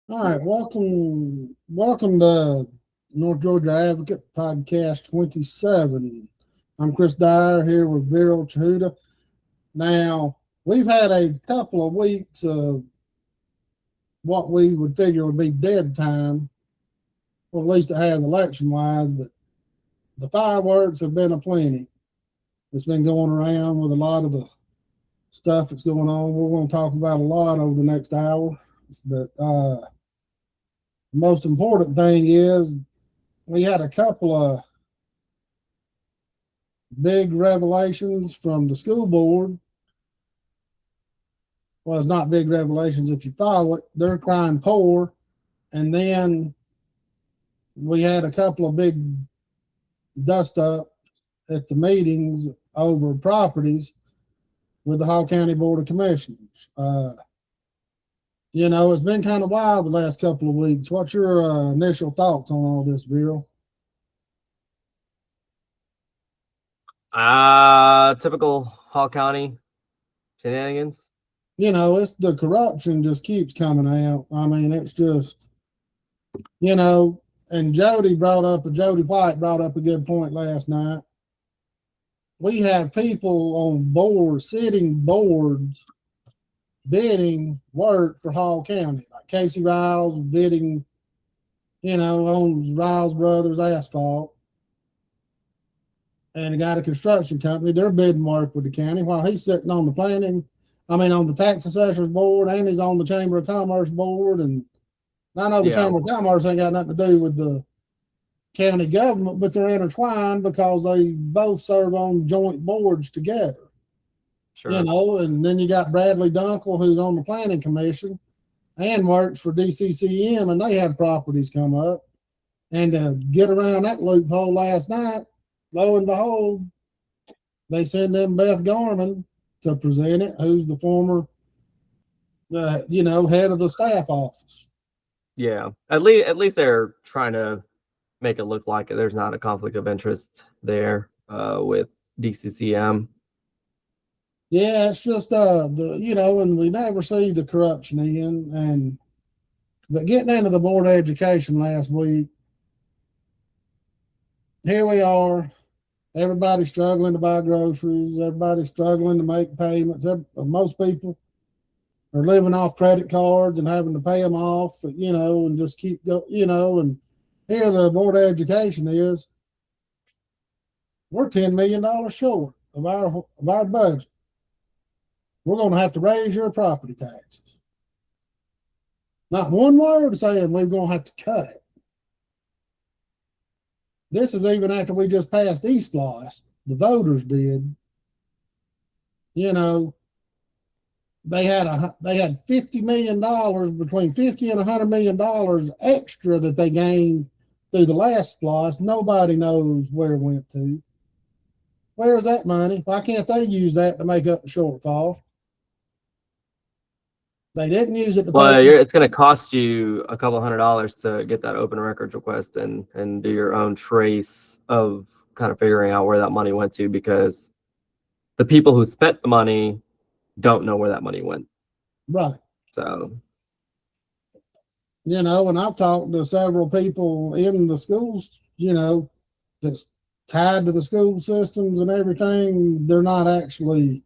All right, welcome to North Georgia Advocate Podcast 27. I'm Chris Dyer here with Viral Chhadua. Now, we've had a couple of weeks of what we would figure would be dead time, or at least it has election wise, but the fireworks have been aplenty. It's been going around with a lot of the stuff that's going on. We're going to talk about a lot over the next hour, but the most important thing is we had a couple of big revelations from the school board. Well, it's not big revelations if you follow it. They're crying poor. And then we had a couple of big dust ups at the meetings over properties with the Hall County Board of Commissioners. It's been kind of wild the last couple of weeks. What's your initial thoughts on all this, Viral? Typical Hall County shenanigans. It's the corruption just keeps coming out. I mean, it's just, and Jody White brought up a good point last night. We have people on boards, sitting boards, bidding work for Hall County, like Casey Riles bidding, on Riles Brothers Asphalt. And he got a construction company, they're bidding work with the county while he's sitting on on the tax assessors board, and he's on the Chamber of Commerce board. And I know the Chamber of Commerce ain't got nothing to do with the county government, but they're intertwined because they both serve on joint boards together. Sure. And then you got Bradley Dunkel, who's on the planning commission and works for DCCM, and they had properties come up. And to get around that loophole last night, lo and behold, they send them Beth Gorman to present it, who's the former, head of the staff office. Yeah, at least they're trying to make it look like there's not a conflict of interest there with DCCM. Yeah, it's just and we never see the corruption in. But getting into the Board of Education last week, here we are. Everybody's struggling to buy groceries. Everybody's struggling to make payments. Most people are living off credit cards and having to pay them off, and just keep going, and here the Board of Education is, we're $10 million short of our budget. We're going to have to raise your property taxes. Not one word saying we're going to have to cut it. This is even after we just passed eSplosh. The voters did. They had $50 million, between $50 and $100 million extra that they gained through the last splosh. Nobody knows where it went to. Where is that money? Why can't they use that to make up the shortfall? They didn't use it to pay. It's going to cost you a couple $100 to get that open records request and do your own trace of kind of figuring out where that money went to, because the people who spent the money don't know where that money went. Right. So, and I've talked to several people in the schools, that's tied to the school systems and everything. They're not actually,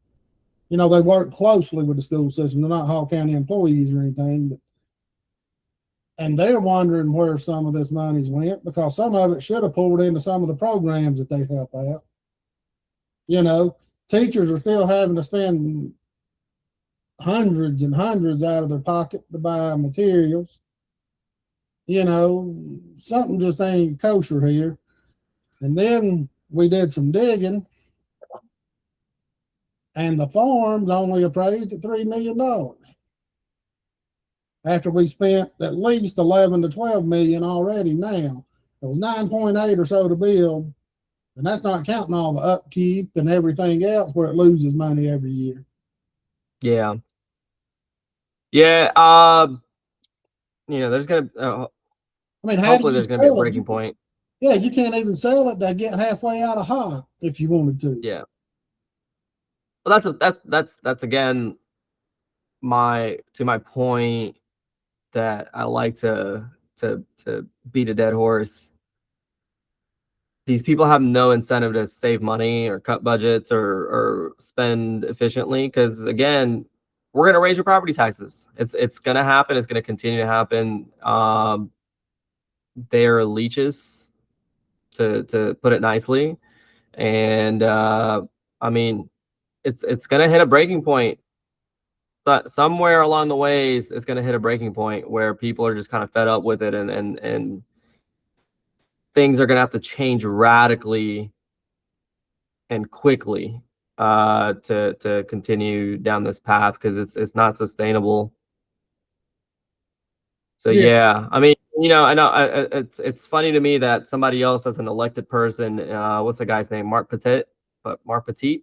they work closely with the school system. They're not Hall County employees or anything, and they're wondering where some of this money's went, because some of it should have poured into some of the programs that they help out. Teachers are still having to spend hundreds and hundreds out of their pocket to buy materials. Something just ain't kosher here. And then we did some digging, and the farm's only appraised at $3 million. After we spent at least 11 to 12 million already now. It was 9.8 or so to build, and that's not counting all the upkeep and everything else where it loses money every year. Yeah. There's gonna hopefully there's gonna be a breaking point. Yeah, you can't even sell it to get halfway out of hog if you wanted to. Yeah. Well, that's again my point. that I like to beat a dead horse. These people have no incentive to save money or cut budgets or spend efficiently, because again, we're going to raise your property taxes. It's going to happen. It's going to continue to happen. They're leeches, to put it nicely, and I mean, it's going to hit a breaking point. So somewhere along the ways, it's going to hit a breaking point where people are just kind of fed up with it, and things are going to have to change radically and quickly to continue down this path, because it's not sustainable. So yeah, I mean, I know it's funny to me that somebody else as an elected person, what's the guy's name, Mark Petit.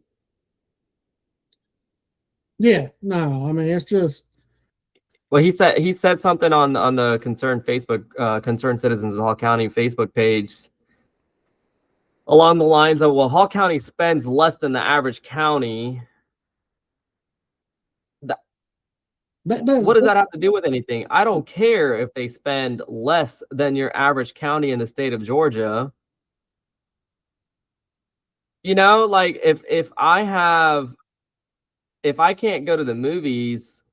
Yeah, no, I mean, it's just, well, he said something on the Concerned Citizens of Hall County Facebook page along the lines of, well, Hall County spends less than the average county. What does that have to do with anything? I don't care if they spend less than your average county in the state of Georgia. Like if I can't go to the movies,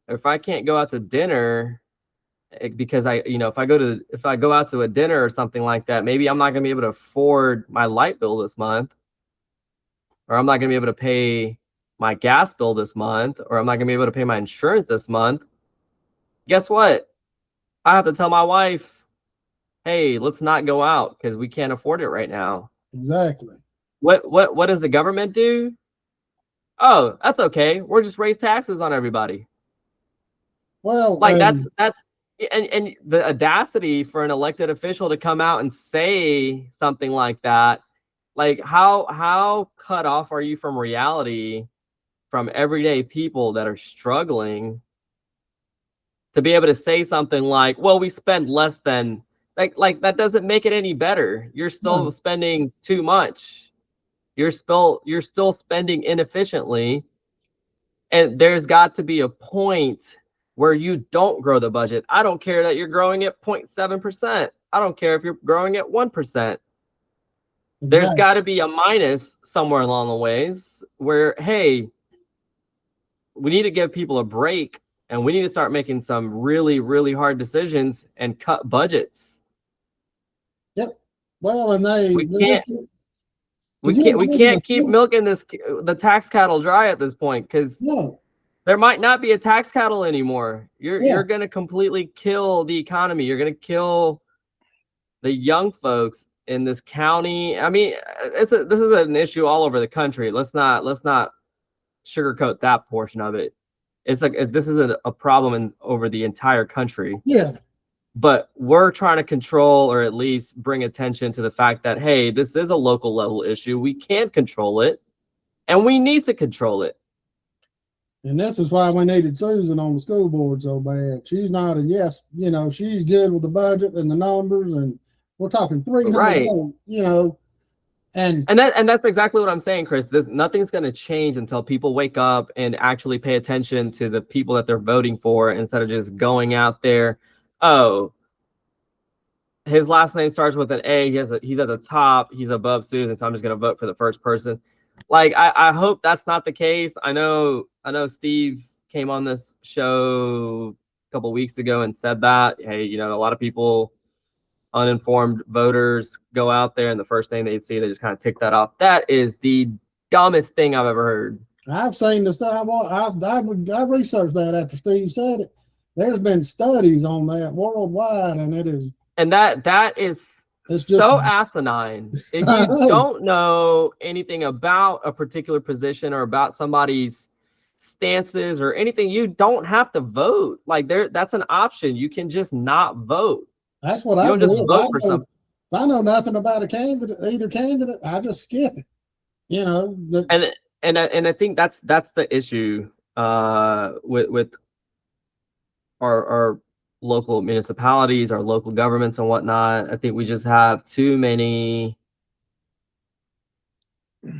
or if I can't go out to dinner, because if I go out to a dinner or something like that, maybe I'm not going to be able to afford my light bill this month, or I'm not going to be able to pay my gas bill this month, or I'm not going to be able to pay my insurance this month. Guess what? I have to tell my wife, hey, let's not go out because we can't afford it right now. Exactly. What does the government do? Oh, that's okay. We'll just raise taxes on everybody. Well, like that's and the audacity for an elected official to come out and say something like that, like how cut off are you from reality, from everyday people that are struggling, to be able to say something like, well, we spend less than, like that doesn't make it any better. You're still spending too much. You're still spending inefficiently. And there's got to be a point where you don't grow the budget. I don't care that you're growing at 0.7%. I don't care if you're growing at 1%. Exactly. There's got to be a minus somewhere along the ways where, hey, we need to give people a break, and we need to start making some really, really hard decisions and cut budgets. Yep. Well, and we can't keep milking the tax cattle dry at this point, because there might not be a tax cattle anymore. You're going to completely kill the economy. You're going to kill the young folks in this county. I mean, this is an issue all over the country. Let's not sugarcoat that portion of it. It's like this is a problem over the entire country. Yeah. But we're trying to control, or at least bring attention to the fact that, hey, this is a local level issue. We can't control it, and we need to control it. And this is why we needed Susan on the school board so bad. She's not she's good with the budget and the numbers, and we're talking 300, right. And that's exactly what I'm saying, Chris. Nothing's going to change until people wake up and actually pay attention to the people that they're voting for, instead of just going out there. Oh, his last name starts with an A. He's at the top. He's above Susan, so I'm just going to vote for the first person. Like, I hope that's not the case. I know Steve came on this show a couple weeks ago and said that, hey, a lot of people, uninformed voters, go out there and the first thing they see, they just kind of tick that off. That is the dumbest thing I've ever heard. I've seen the stuff. I researched that after Steve said it. There's been studies on that worldwide, and it is. And that is so asinine. If you don't know anything about a particular position or about somebody's stances or anything, you don't have to vote. Like, that's an option. You can just not vote. That's what I do. Just vote for something. If I know nothing about either candidate, I just skip it. And I think that's the issue with our local municipalities, our local governments and whatnot. I think we just have too many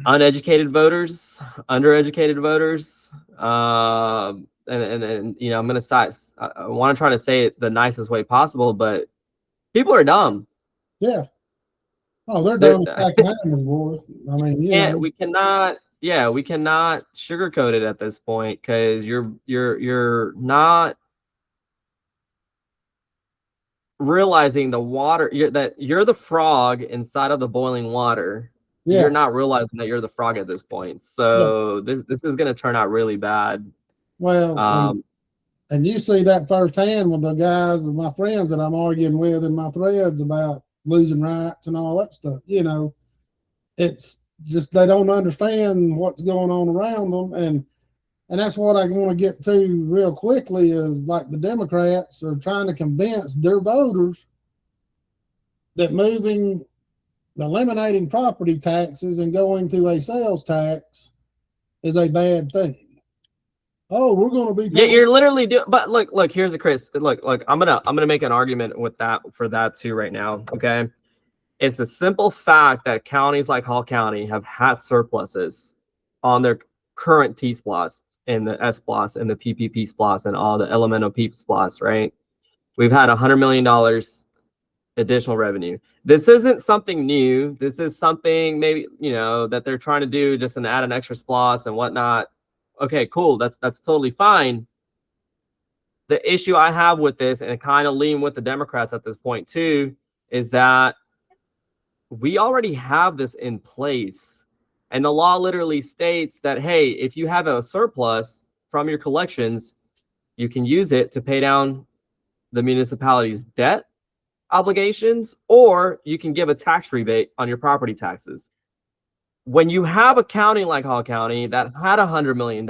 uneducated voters, undereducated voters, and you know, I'm gonna say, I want to try to say it the nicest way possible, but people are dumb. Yeah. Oh, they're dumb as pack of animals, boy. I mean, you know. We cannot sugarcoat it at this point, because you're not realizing the water, that you're the frog inside of the boiling water. Yeah. You're not realizing that you're the frog at this point. So this is going to turn out really bad. Well, and you see that firsthand with the guys and my friends that I'm arguing with in my threads about losing rights and all that stuff. You know, it's just they don't understand what's going on around them, and that's what I want to get to real quickly is like the Democrats are trying to convince their voters that eliminating property taxes and going to a sales tax is a bad thing. Oh, we're going to be yeah, you're literally doing. But look, here's a Chris. Look, I'm gonna make an argument with that for that too right now. Okay, it's the simple fact that counties like Hall County have had surpluses on their current T-SPLOS and the S-SPLOS and the PPP SPLOS and all the elemental PEEP SPLOS, right? We've had $100 million additional revenue. This isn't something new. This is something maybe, you know, that they're trying to do just and add an extra SPLOS and whatnot. Okay, cool. That's totally fine. The issue I have with this, and kind of lean with the Democrats at this point too, is that we already have this in place. And the law literally states that, hey, if you have a surplus from your collections, you can use it to pay down the municipality's debt obligations, or you can give a tax rebate on your property taxes. When you have a county like Hall County that had $100 million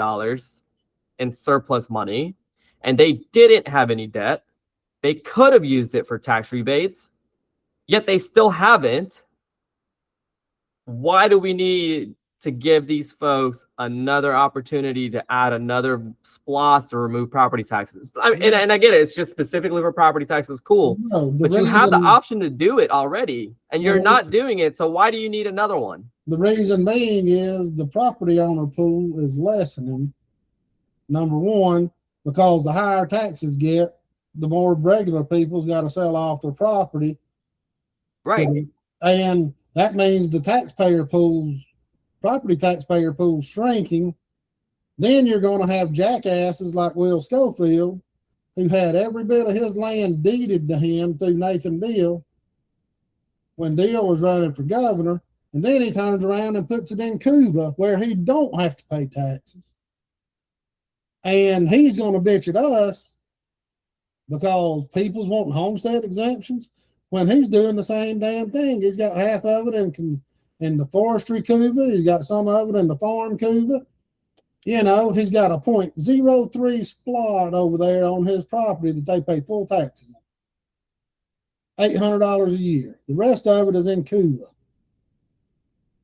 in surplus money and they didn't have any debt, they could have used it for tax rebates, yet they still haven't. Why do we need to give these folks another opportunity to add another SPLOS to remove property taxes? I mean, and I get it, it's just specifically for property taxes, cool. No, but you have the option to do it already, and you're not doing it, so why do you need another one? The reason being is the property owner pool is lessening. Number one, because the higher taxes get, the more regular people's got to sell off their property. Right. And that means the property taxpayer pool's shrinking. Then you're going to have jackasses like Will Schofield, who had every bit of his land deeded to him through Nathan Deal when Deal was running for governor. And then he turns around and puts it in Cuba where he don't have to pay taxes. And he's going to bitch at us because people's wanting homestead exemptions when he's doing the same damn thing. He's got half of it in the forestry Cuba. He's got some of it in the farm Cuba. You know, he's got a 0.03 SPLOT over there on his property that they pay full taxes on. $800 a year. The rest of it is in Cuba.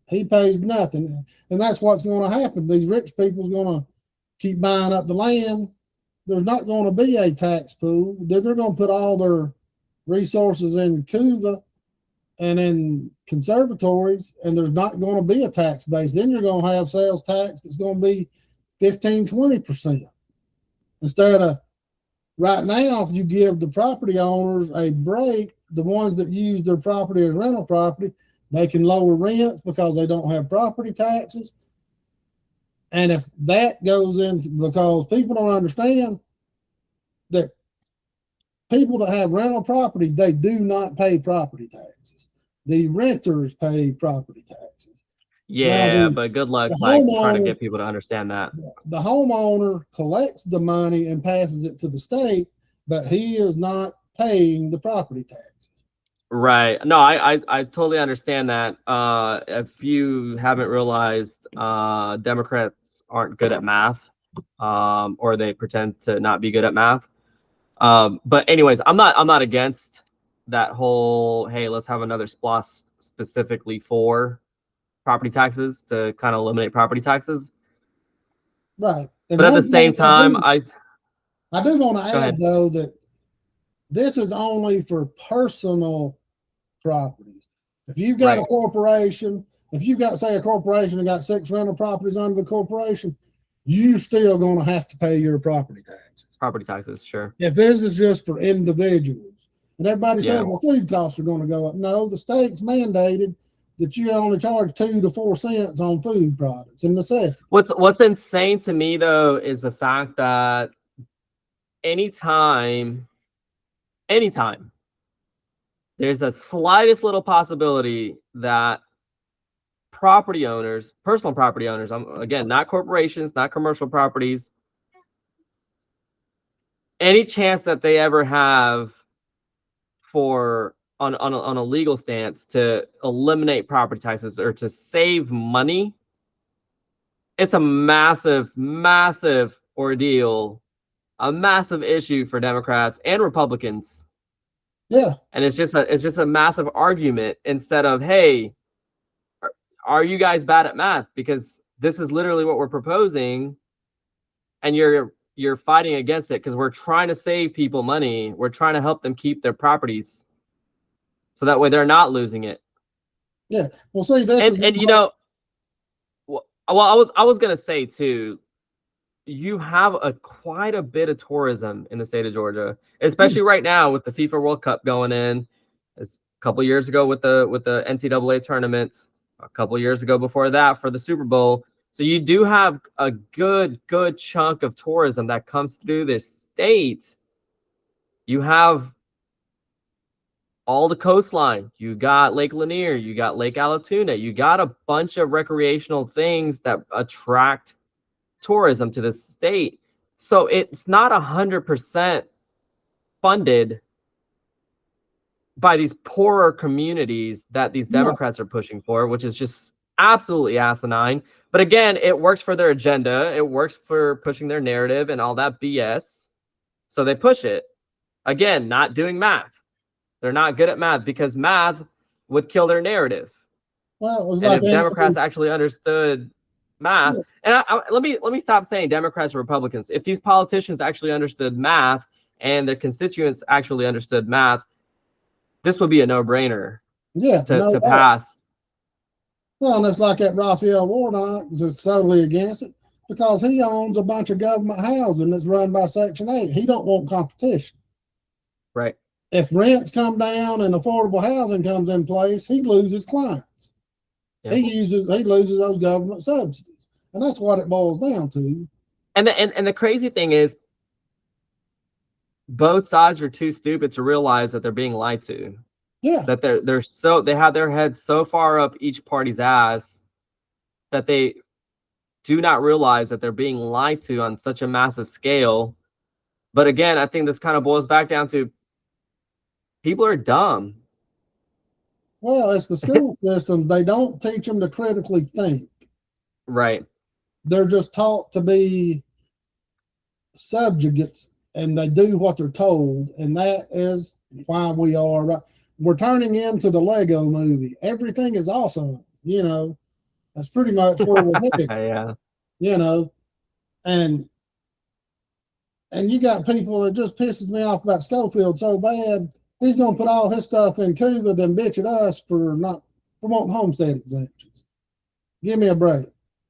He pays nothing. And that's what's going to happen. These rich people's going to keep buying up the land. There's not going to be a tax pool. They're going to put all their resources in Cuba and in conservatories, and there's not going to be a tax base. Then you're going to have sales tax that's going to be 15-20%. Instead of right now, if you give the property owners a break, the ones that use their property as rental property, they can lower rents because they don't have property taxes. And if that goes into, because people don't understand that people that have rental property, they do not pay property taxes. The renters pay property taxes. Yeah, but good luck like trying to get people to understand that. The homeowner collects the money and passes it to the state, but he is not paying the property taxes. Right. No, I totally understand that. If you haven't realized, Democrats aren't good at math, or they pretend to not be good at math. But anyways, I'm not against that whole, hey, let's have another SPLOS specifically for property taxes to kind of eliminate property taxes. Right. And but at the same time, I do want to add though that this is only for personal properties. If you've got a corporation, if you've got, say, a corporation and got 6 rental properties under the corporation, you're still going to have to pay your property taxes. Property taxes, sure. If this is just for individuals, and everybody says, Yeah. well, food costs are going to go up. No, the state's mandated that you only charge 2 to 4 cents on food products and necessities. What's insane to me though is the fact that anytime there's a slightest little possibility that property owners, personal property owners, again, not corporations, not commercial properties, any chance that they ever have for on a legal stance to eliminate property taxes or to save money, it's a massive ordeal, a massive issue for Democrats and Republicans. Yeah. And it's just a massive argument instead of, hey, are you guys bad at math? Because this is literally what we're proposing, and you're fighting against it because we're trying to save people money. We're trying to help them keep their properties, so that way they're not losing it. Yeah. Well, see, this and you know, well, I was gonna say too, you have quite a bit of tourism in the state of Georgia, especially right now with the FIFA World Cup going in. As a couple years ago with the NCAA tournaments, a couple years ago before that for the Super Bowl. So you do have a good chunk of tourism that comes through this state. You have all the coastline. You got Lake Lanier. You got Lake Allatoona. You got a bunch of recreational things that attract tourism to the state. So it's not 100% funded by these poorer communities that these Democrats are pushing for, which is just absolutely asinine. But again, it works for their agenda. It works for pushing their narrative and all that BS. So they push it. Again, not doing math. They're not good at math because math would kill their narrative. Well, it was and like if Democrats actually understood math, and let me stop saying Democrats or Republicans. If these politicians actually understood math and their constituents actually understood math, this would be a no-brainer. To pass. Well, and it's like that Raphael Warnock is totally against it because he owns a bunch of government housing that's run by Section 8. He don't want competition. Right. If rents come down and affordable housing comes in place, he loses clients. Yeah. He loses those government subsidies, and that's what it boils down to. And the crazy thing is, both sides are too stupid to realize that they're being lied to. Yeah. That they have their heads so far up each party's ass that they do not realize that they're being lied to on such a massive scale. But again, I think this kind of boils back down to people are dumb. Well, it's the school system. They don't teach them to critically think. Right. They're just taught to be subjugates, and they do what they're told. And that is why we are right. We're turning into the Lego movie. Everything is awesome. You know, that's pretty much where we're headed. Yeah. You know, and you got people that just pisses me off about Schofield so bad. He's going to put all his stuff in Cuba, then bitch at us for not promoting homestead exemptions. Give me a break.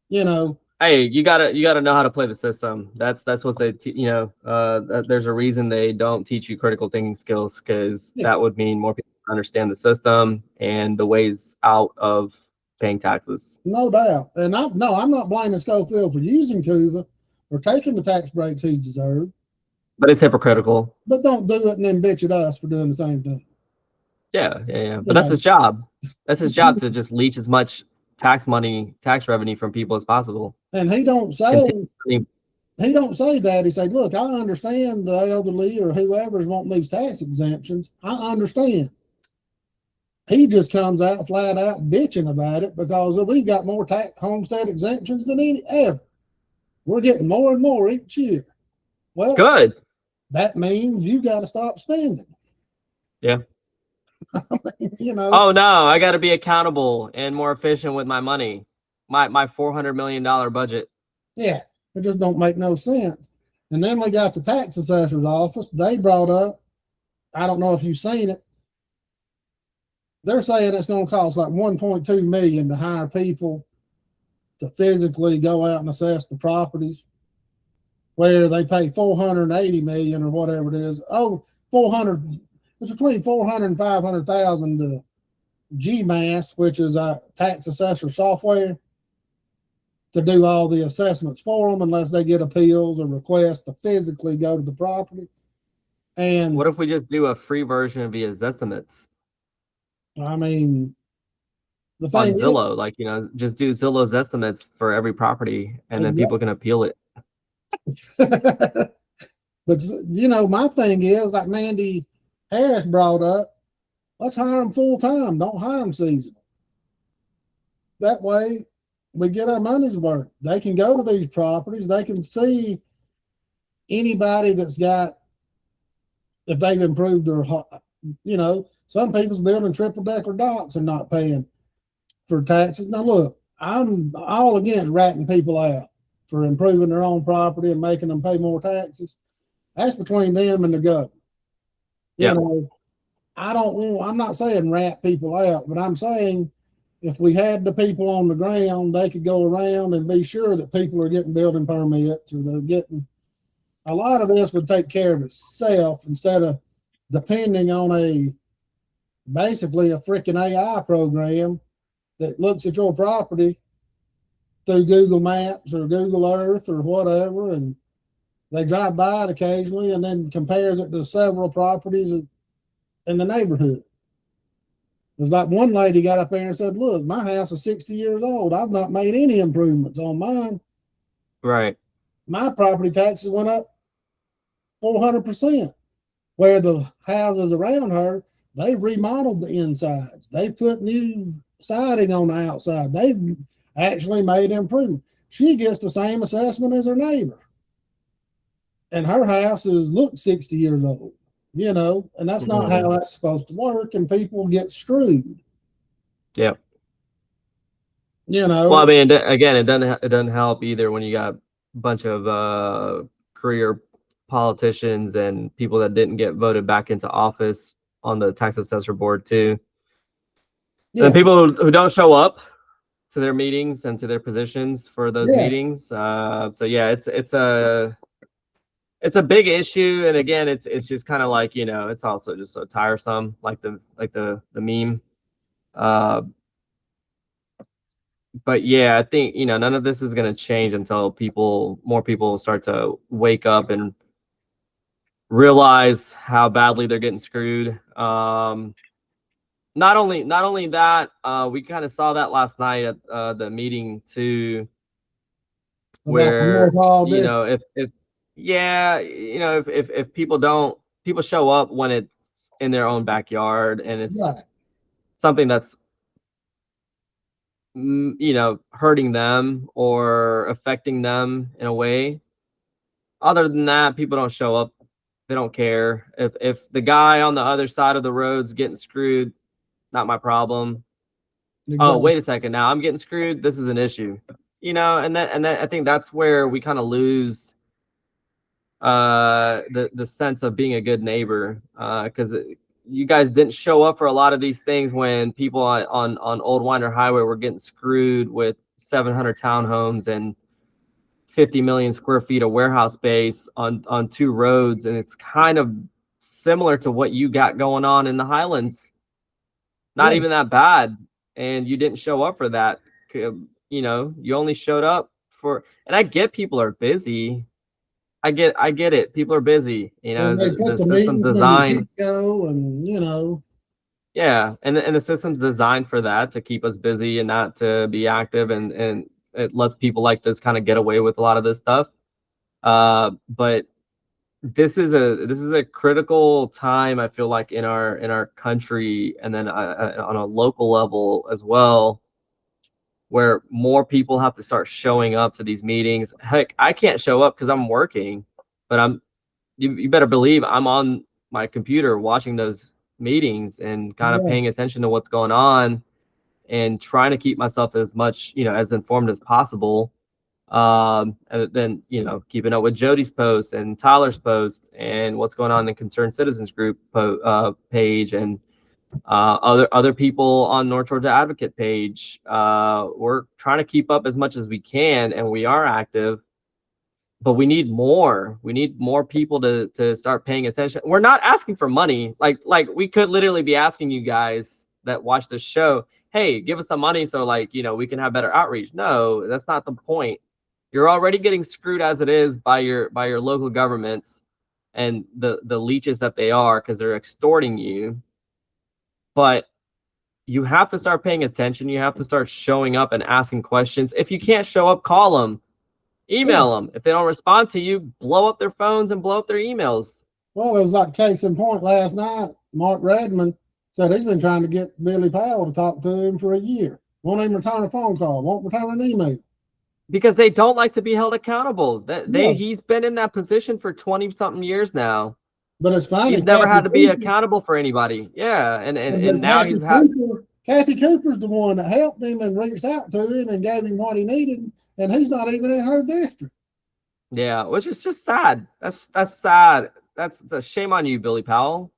You know. Hey, you gotta know how to play the system. That's what they there's a reason they don't teach you critical thinking skills, because that would mean more people understand the system and the ways out of paying taxes. No doubt. And I'm not blaming Schofield for using Cuba or taking the tax breaks he deserved. But it's hypocritical. But don't do it and then bitch at us for doing the same thing. Yeah. But that's his job. That's his job, to just leech as much tax revenue from people as possible. And he don't say that. He said, look, I understand the elderly or whoever's wanting these tax exemptions. I understand. He just comes out flat out bitching about it because we've got more homestead exemptions than any ever. We're getting more and more each year. Well, good. That means you got to stop spending. Yeah. You know. Oh no, I got to be accountable and more efficient with my money. My $400 million budget. Yeah, it just don't make no sense. And then we got the tax assessor's office. They brought up, I don't know if you've seen it. They're saying it's going to cost like $1.2 million to hire people to physically go out and assess the properties, where they pay 480 million or whatever it is. Oh, 400, it's between 400 and 500,000 to GMAS, which is our tax assessor software, to do all the assessments for them, unless they get appeals or requests to physically go to the property. And what if we just do a free version via Zestimates? I mean, the On thing Zillow, like, just do Zillow's estimates for every property, and then people can appeal it. But my thing is, like Mandy Harris brought up, let's hire them full time. Don't hire them seasonal. That way, we get our money's worth. They can go to these properties. They can see anybody that's got, if they've improved their, some people's building triple decker docks and not paying for taxes. Now look, I'm all against ratting people out for improving their own property and making them pay more taxes. That's between them and the government. Yeah. I'm not saying rat people out, but I'm saying if we had the people on the ground, they could go around and be sure that people are getting building permits, or they're getting, a lot of this would take care of itself instead of depending on basically a freaking AI program that looks at your property through Google Maps or Google Earth or whatever, and they drive by it occasionally and then compares it to several properties in the neighborhood. There's like one lady got up there and said, look, my house is 60 years old. I've not made any improvements on mine. Right. My property taxes went up 400%, where the houses around her, they've remodeled the insides. They put new siding on the outside. They've actually made improvement. She gets the same assessment as her neighbor. And her house looks 60 years old, and that's not how that's supposed to work, and people get screwed. Yeah. Well, I mean, again, it doesn't help either when you got a bunch of career politicians and people that didn't get voted back into office on the tax assessor board too. Yeah. And people who don't show up to their meetings and to their positions for those meetings. So yeah, it's a big issue, and again, it's just kind of like, it's also just so tiresome, like the meme. But yeah, I think none of this is going to change until more people start to wake up and realize how badly they're getting screwed. Not only that, we kind of saw that last night at the meeting too, where if people show up when it's in their own backyard and it's something that's hurting them or affecting them in a way. Other than that, people don't show up. They don't care. If the guy on the other side of the road's getting screwed, not my problem. Exactly. Oh, wait a second. Now I'm getting screwed. This is an issue. And that I think that's where we kind of lose the sense of being a good neighbor, because you guys didn't show up for a lot of these things when people on Old Winder Highway were getting screwed with 700 townhomes and 50 million square feet of warehouse space on two roads. And it's kind of similar to what you got going on in the Highlands. Not even that bad. And you didn't show up for that. You only showed up for, and I get people are busy. I get it. People are busy. The system's designed. Yeah, and the system's designed for that, to keep us busy and not to be active, and it lets people like this kind of get away with a lot of this stuff. But this is a critical time, I feel like, in our country, and then on a local level as well, where more people have to start showing up to these meetings. Heck, I can't show up because I'm working, but you better believe I'm on my computer watching those meetings and kind of paying attention to what's going on and trying to keep myself as much, as informed as possible. And then, keeping up with Jody's posts and Tyler's posts and what's going on in the Concerned Citizens group page, and Other people on North Georgia Advocate page. We're trying to keep up as much as we can, and we are active. But we need more. We need more people to start paying attention. We're not asking for money. Like we could literally be asking you guys that watch this show, hey, give us some money so we can have better outreach. No, that's not the point. You're already getting screwed as it is by your local governments and the leeches that they are, because they're extorting you. But you have to start paying attention. You have to start showing up and asking questions. If you can't show up, call them, email them. If they don't respond to you, blow up their phones and blow up their emails. Well, it was like case in point last night. Mark Redmond said he's been trying to get Billy Powell to talk to him for a year. Won't even return a phone call. Won't return an email. Because they don't like to be held accountable. He's been in that position for 20-something years now. But it's funny. He's never had to be accountable for anybody. Yeah, and now he's Kathy Cooper's the one that helped him and reached out to him and gave him what he needed, and he's not even in her district. Yeah, which is just sad. That's sad. That's a shame on you, Billy Powell.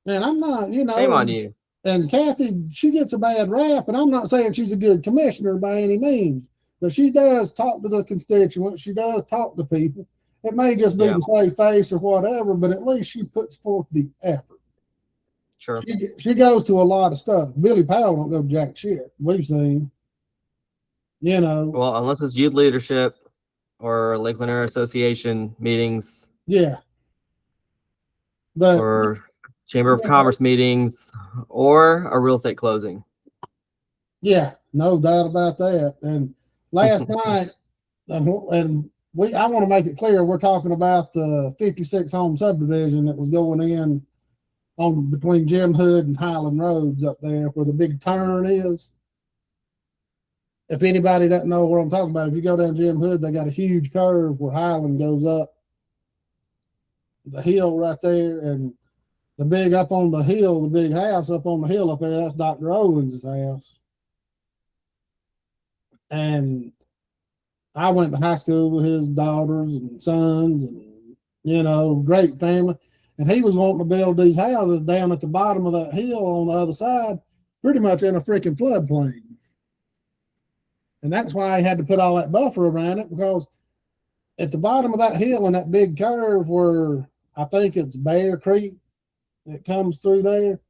And I'm not, shame on you. And Kathy, she gets a bad rap, and I'm not saying she's a good commissioner by any means, but she does talk to the constituents. She does talk to people. It may just be to save face or whatever, but at least she puts forth the effort. Sure. She goes to a lot of stuff. Billy Powell don't go jack shit. We've seen. Well, unless it's youth leadership or Lakeland Area Association meetings. Yeah. But or Chamber of Commerce meetings or a real estate closing. Yeah, no doubt about that. And last night, I want to make it clear, we're talking about the 56 home subdivision that was going in on between Jim Hood and Highland Roads up there where the big turn is. If anybody doesn't know what I'm talking about, if you go down Jim Hood, they got a huge curve where Highland goes up the hill right there, and the big up on the hill, the big house up on the hill up there, that's Dr. Owens' house. And I went to high school with his daughters and sons and, great family. And he was wanting to build these houses down at the bottom of that hill on the other side, pretty much in a freaking floodplain. And that's why he had to put all that buffer around it, because at the bottom of that hill and that big curve where I think it's Bear Creek that comes through there,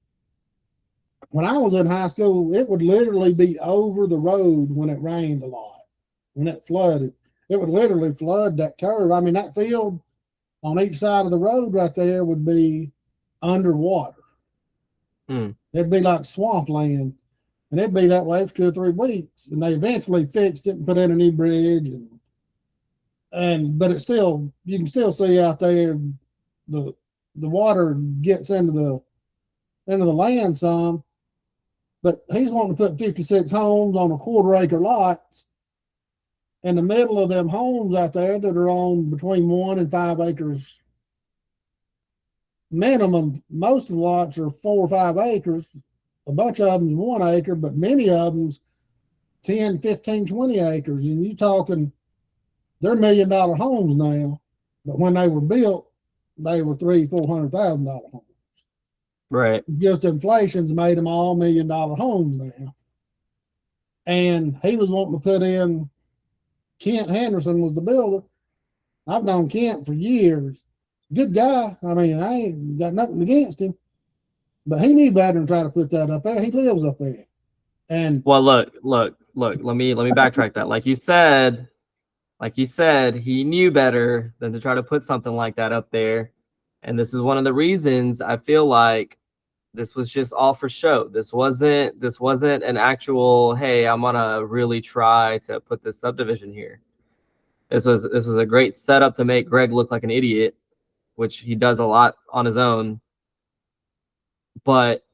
when I was in high school, it would literally be over the road when it rained a lot. When it flooded, it would literally flood that curve. I mean, that field on each side of the road right there would be underwater. It'd be like swampland, and it'd be that way for 2 or 3 weeks. And they eventually fixed it and put in a new bridge, but it's still, you can still see out there the water gets into the land some. But he's wanting to put 56 homes on a 1/4 acre lot. In the middle of them homes out there that are on between 1 and 5 acres minimum. Most of the lots are 4 or 5 acres. A bunch of them 1 acre, but many of them 10, 15, 20 acres. And you're talking, they're $1 million homes now. But when they were built, they were $300,000-400,000 homes. Right. Just inflation's made them all $1 million homes now. And he was wanting to put in, Kent Henderson was the builder. I've known Kent for years. Good guy. I mean, I ain't got nothing against him. But he knew better than try to put that up there. He lives up there. And well, look, let me backtrack that. Like you said, he knew better than to try to put something like that up there. And this is one of the reasons I feel like this was just all for show. This wasn't an actual, hey, I'm gonna really try to put this subdivision here. This was a great setup to make Greg look like an idiot, which he does a lot on his own. But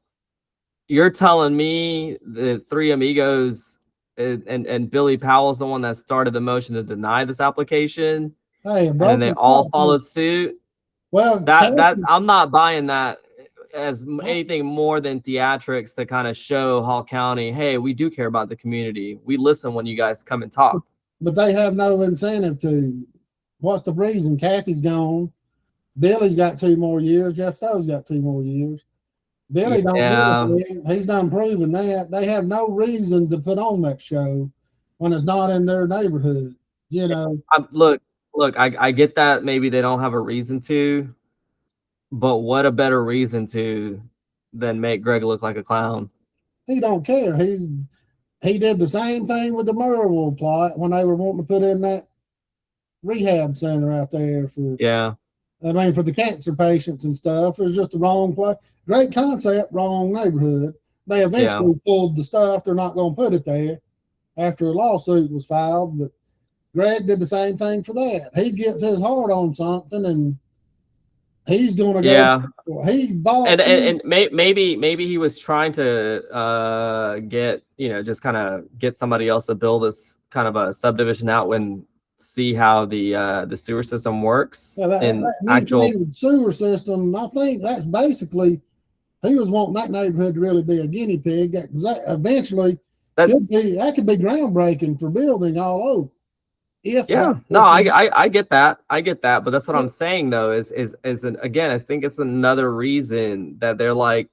you're telling me the three amigos and Billy Powell's the one that started the motion to deny this application, and then they all followed suit? Well, that I'm not buying that as anything more than theatrics to kind of show Hall County, hey, we do care about the community. We listen when you guys come and talk. But they have no incentive to. What's the reason? Kathy's gone. Billy's got 2 more years. Jeff Stowe's got 2 more years. Billy don't Yeah. give a thing. He's done proven that. They have no reason to put on that show when it's not in their neighborhood, you know. Look, I get that maybe they don't have a reason to, but what a better reason to than make Greg look like a clown. He don't care. He did the same thing with the Murrell plot when they were wanting to put in that rehab center out there for for the cancer patients and stuff. It was just the wrong place. Great concept, wrong neighborhood. They eventually pulled the stuff. They're not going to put it there after a lawsuit was filed. But Greg did the same thing for that. He gets his heart on something and he's going to go. Yeah. He bought and maybe he was trying to get, just kind of get somebody else to build this kind of a subdivision out and see how the sewer system works. That actual sewer system, I think that's basically, he was wanting that neighborhood to really be a guinea pig. Eventually that could be groundbreaking for building all over. I get that, but that's what I'm saying though is again, I think it's another reason that they're like,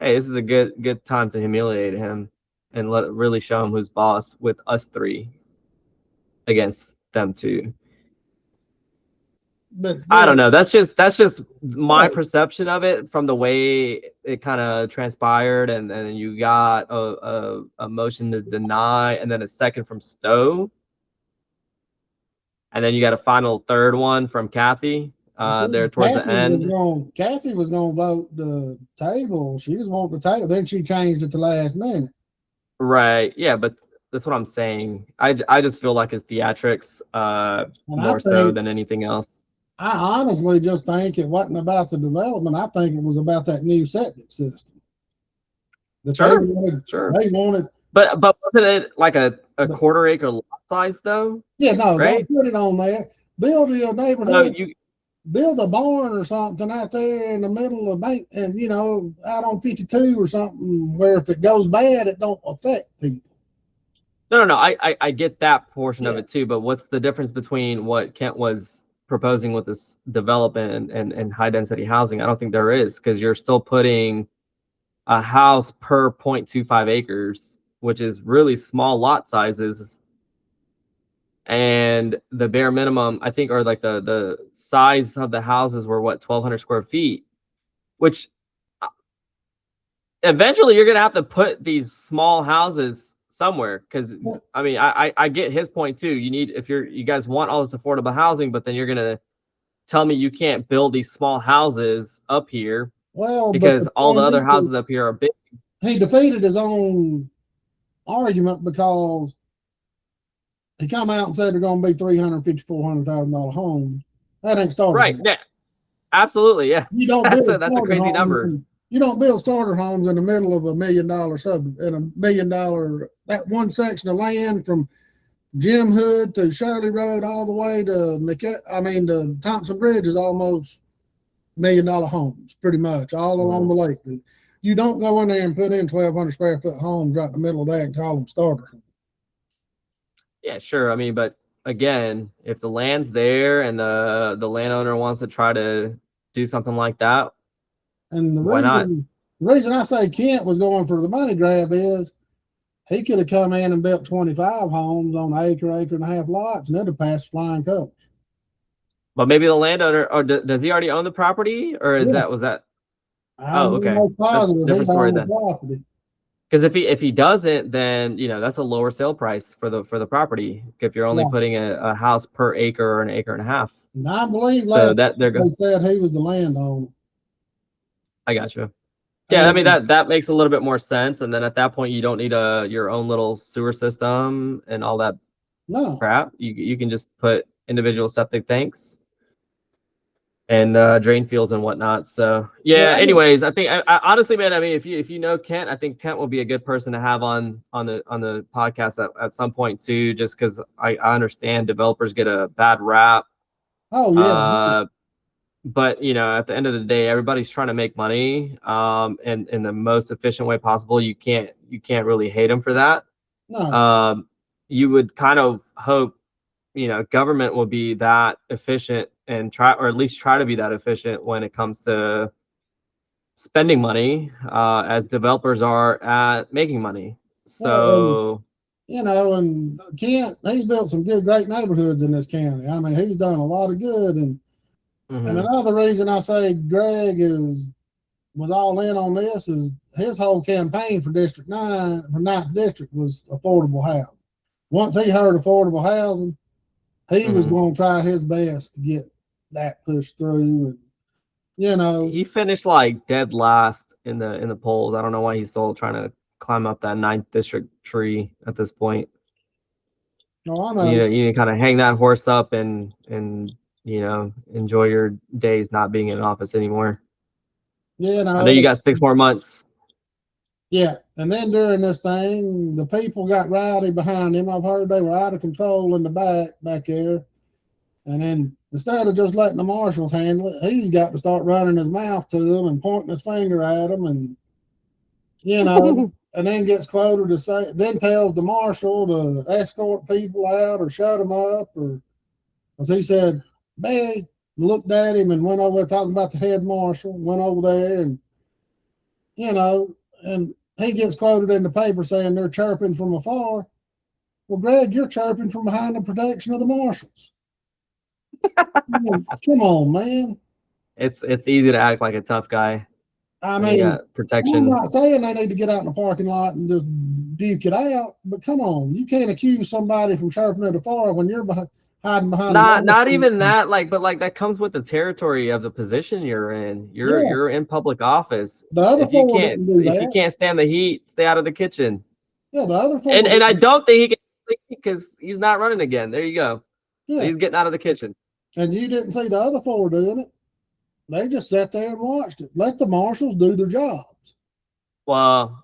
hey, this is a good time to humiliate him and really show him who's boss with us three against them two. But I don't know. That's just my perception of it from the way it kind of transpired, and then you got a motion to deny, and then a second from Stowe. And then you got a final third one from Kathy there towards the end. Kathy was going to vote the table. She was wanting the table. Then she changed it to last minute. Right. Yeah, but that's what I'm saying. I just feel like it's theatrics more so than anything else. I honestly just think it wasn't about the development. I think it was about that new septic system. Sure. They wanted. But wasn't it like a quarter acre lot size though? Yeah, no, right? Don't put it on there. Build your neighborhood. No, build a barn or something out there in the middle of and out on 52 or something where if it goes bad, it don't affect people. No. I get that portion of it too, but what's the difference between what Kent was proposing with this development and high density housing? I don't think there is, because you're still putting a house per 0.25 acres, which is really small lot sizes. And the bare minimum, I think, or like the size of the houses were 1,200 square feet, which eventually you're going to have to put these small houses somewhere. Because I mean, I get his point too. You need, if you guys want all this affordable housing, but then you're going to tell me you can't build these small houses up here. Well, because all the other houses up here are big. He defeated his own argument because he come out and said they're going to be $350,000, $400,000 homes. That ain't starter. Right. Yeah. Absolutely. Yeah. You don't that's a crazy number. You don't build starter homes in the middle of $1 million $1 million, that one section of land from Jim Hood to Shirley Road all the way to the Thompson Bridge is almost $1 million homes, pretty much all along the lake. You don't go in there and put in 1,200 square foot homes right in the middle of that and call them starter homes. Yeah, sure. I mean, but again, if the land's there and the landowner wants to try to do something like that, and the reason I say Kent was going for the money grab is he could have come in and built 25 homes on acre and a half lots, and it'd have passed flying colors. But maybe the landowner, or does he already own the property, or was that? Oh, okay. That's a different story then. Because if he doesn't, then that's a lower sale price for the property. If you're only putting a house per acre or an acre and a half. And I believe they said he was the landowner. I got you. Yeah, I mean that makes a little bit more sense. And then at that point, you don't need your own little sewer system and all that crap. You can just put individual septic tanks and drain fields and whatnot. So anyways, I think I honestly, man, I mean, if you know Kent, I think Kent will be a good person to have on the podcast at some point too, just because I understand developers get a bad rap. Oh yeah. But at the end of the day, everybody's trying to make money and in the most efficient way possible. You can't really hate them for that. No. You would kind of hope government will be that efficient and try to be that efficient when it comes to spending money as developers are at making money. So, and Kent, he's built some great neighborhoods in this county. I mean, he's done a lot of good. And another reason I say Greg was all in on this is his whole campaign for District 9, for 9th District, was affordable housing. Once he heard affordable housing, he was going to try his best to get that pushed through. And, he finished like dead last in the polls. I don't know why he's still trying to climb up that 9th District tree at this point. I know. You need to kind of hang that horse up and enjoy your days not being in office anymore. Yeah, I know you got 6 more months. Yeah, and then during this thing, the people got rowdy behind him. I've heard they were out of control in the back there. And then instead of just letting the marshals handle it, he's got to start running his mouth to them and pointing his finger at them, and and then gets quoted to say, then tells the marshal to escort people out or shut them up, or as he said, Barry looked at him and went over there talking about the head marshal, went over there and and he gets quoted in the paper saying they're chirping from afar. Well, Greg, you're chirping from behind the protection of the marshals. Come on, man. It's easy to act like a tough guy. I mean, protection. I'm not saying they need to get out in the parking lot and just duke it out, but come on, you can't accuse somebody from chirping at afar when you're hiding behind. Not even that, but that comes with the territory of the position you're in. You're in public office. The other if you can't stand the heat, stay out of the kitchen. Yeah, the other four. And I don't think he can, because he's not running again. There you go. Yeah. He's getting out of the kitchen. And you didn't see the other 4 doing it. They just sat there and watched it. Let the marshals do their jobs. Well,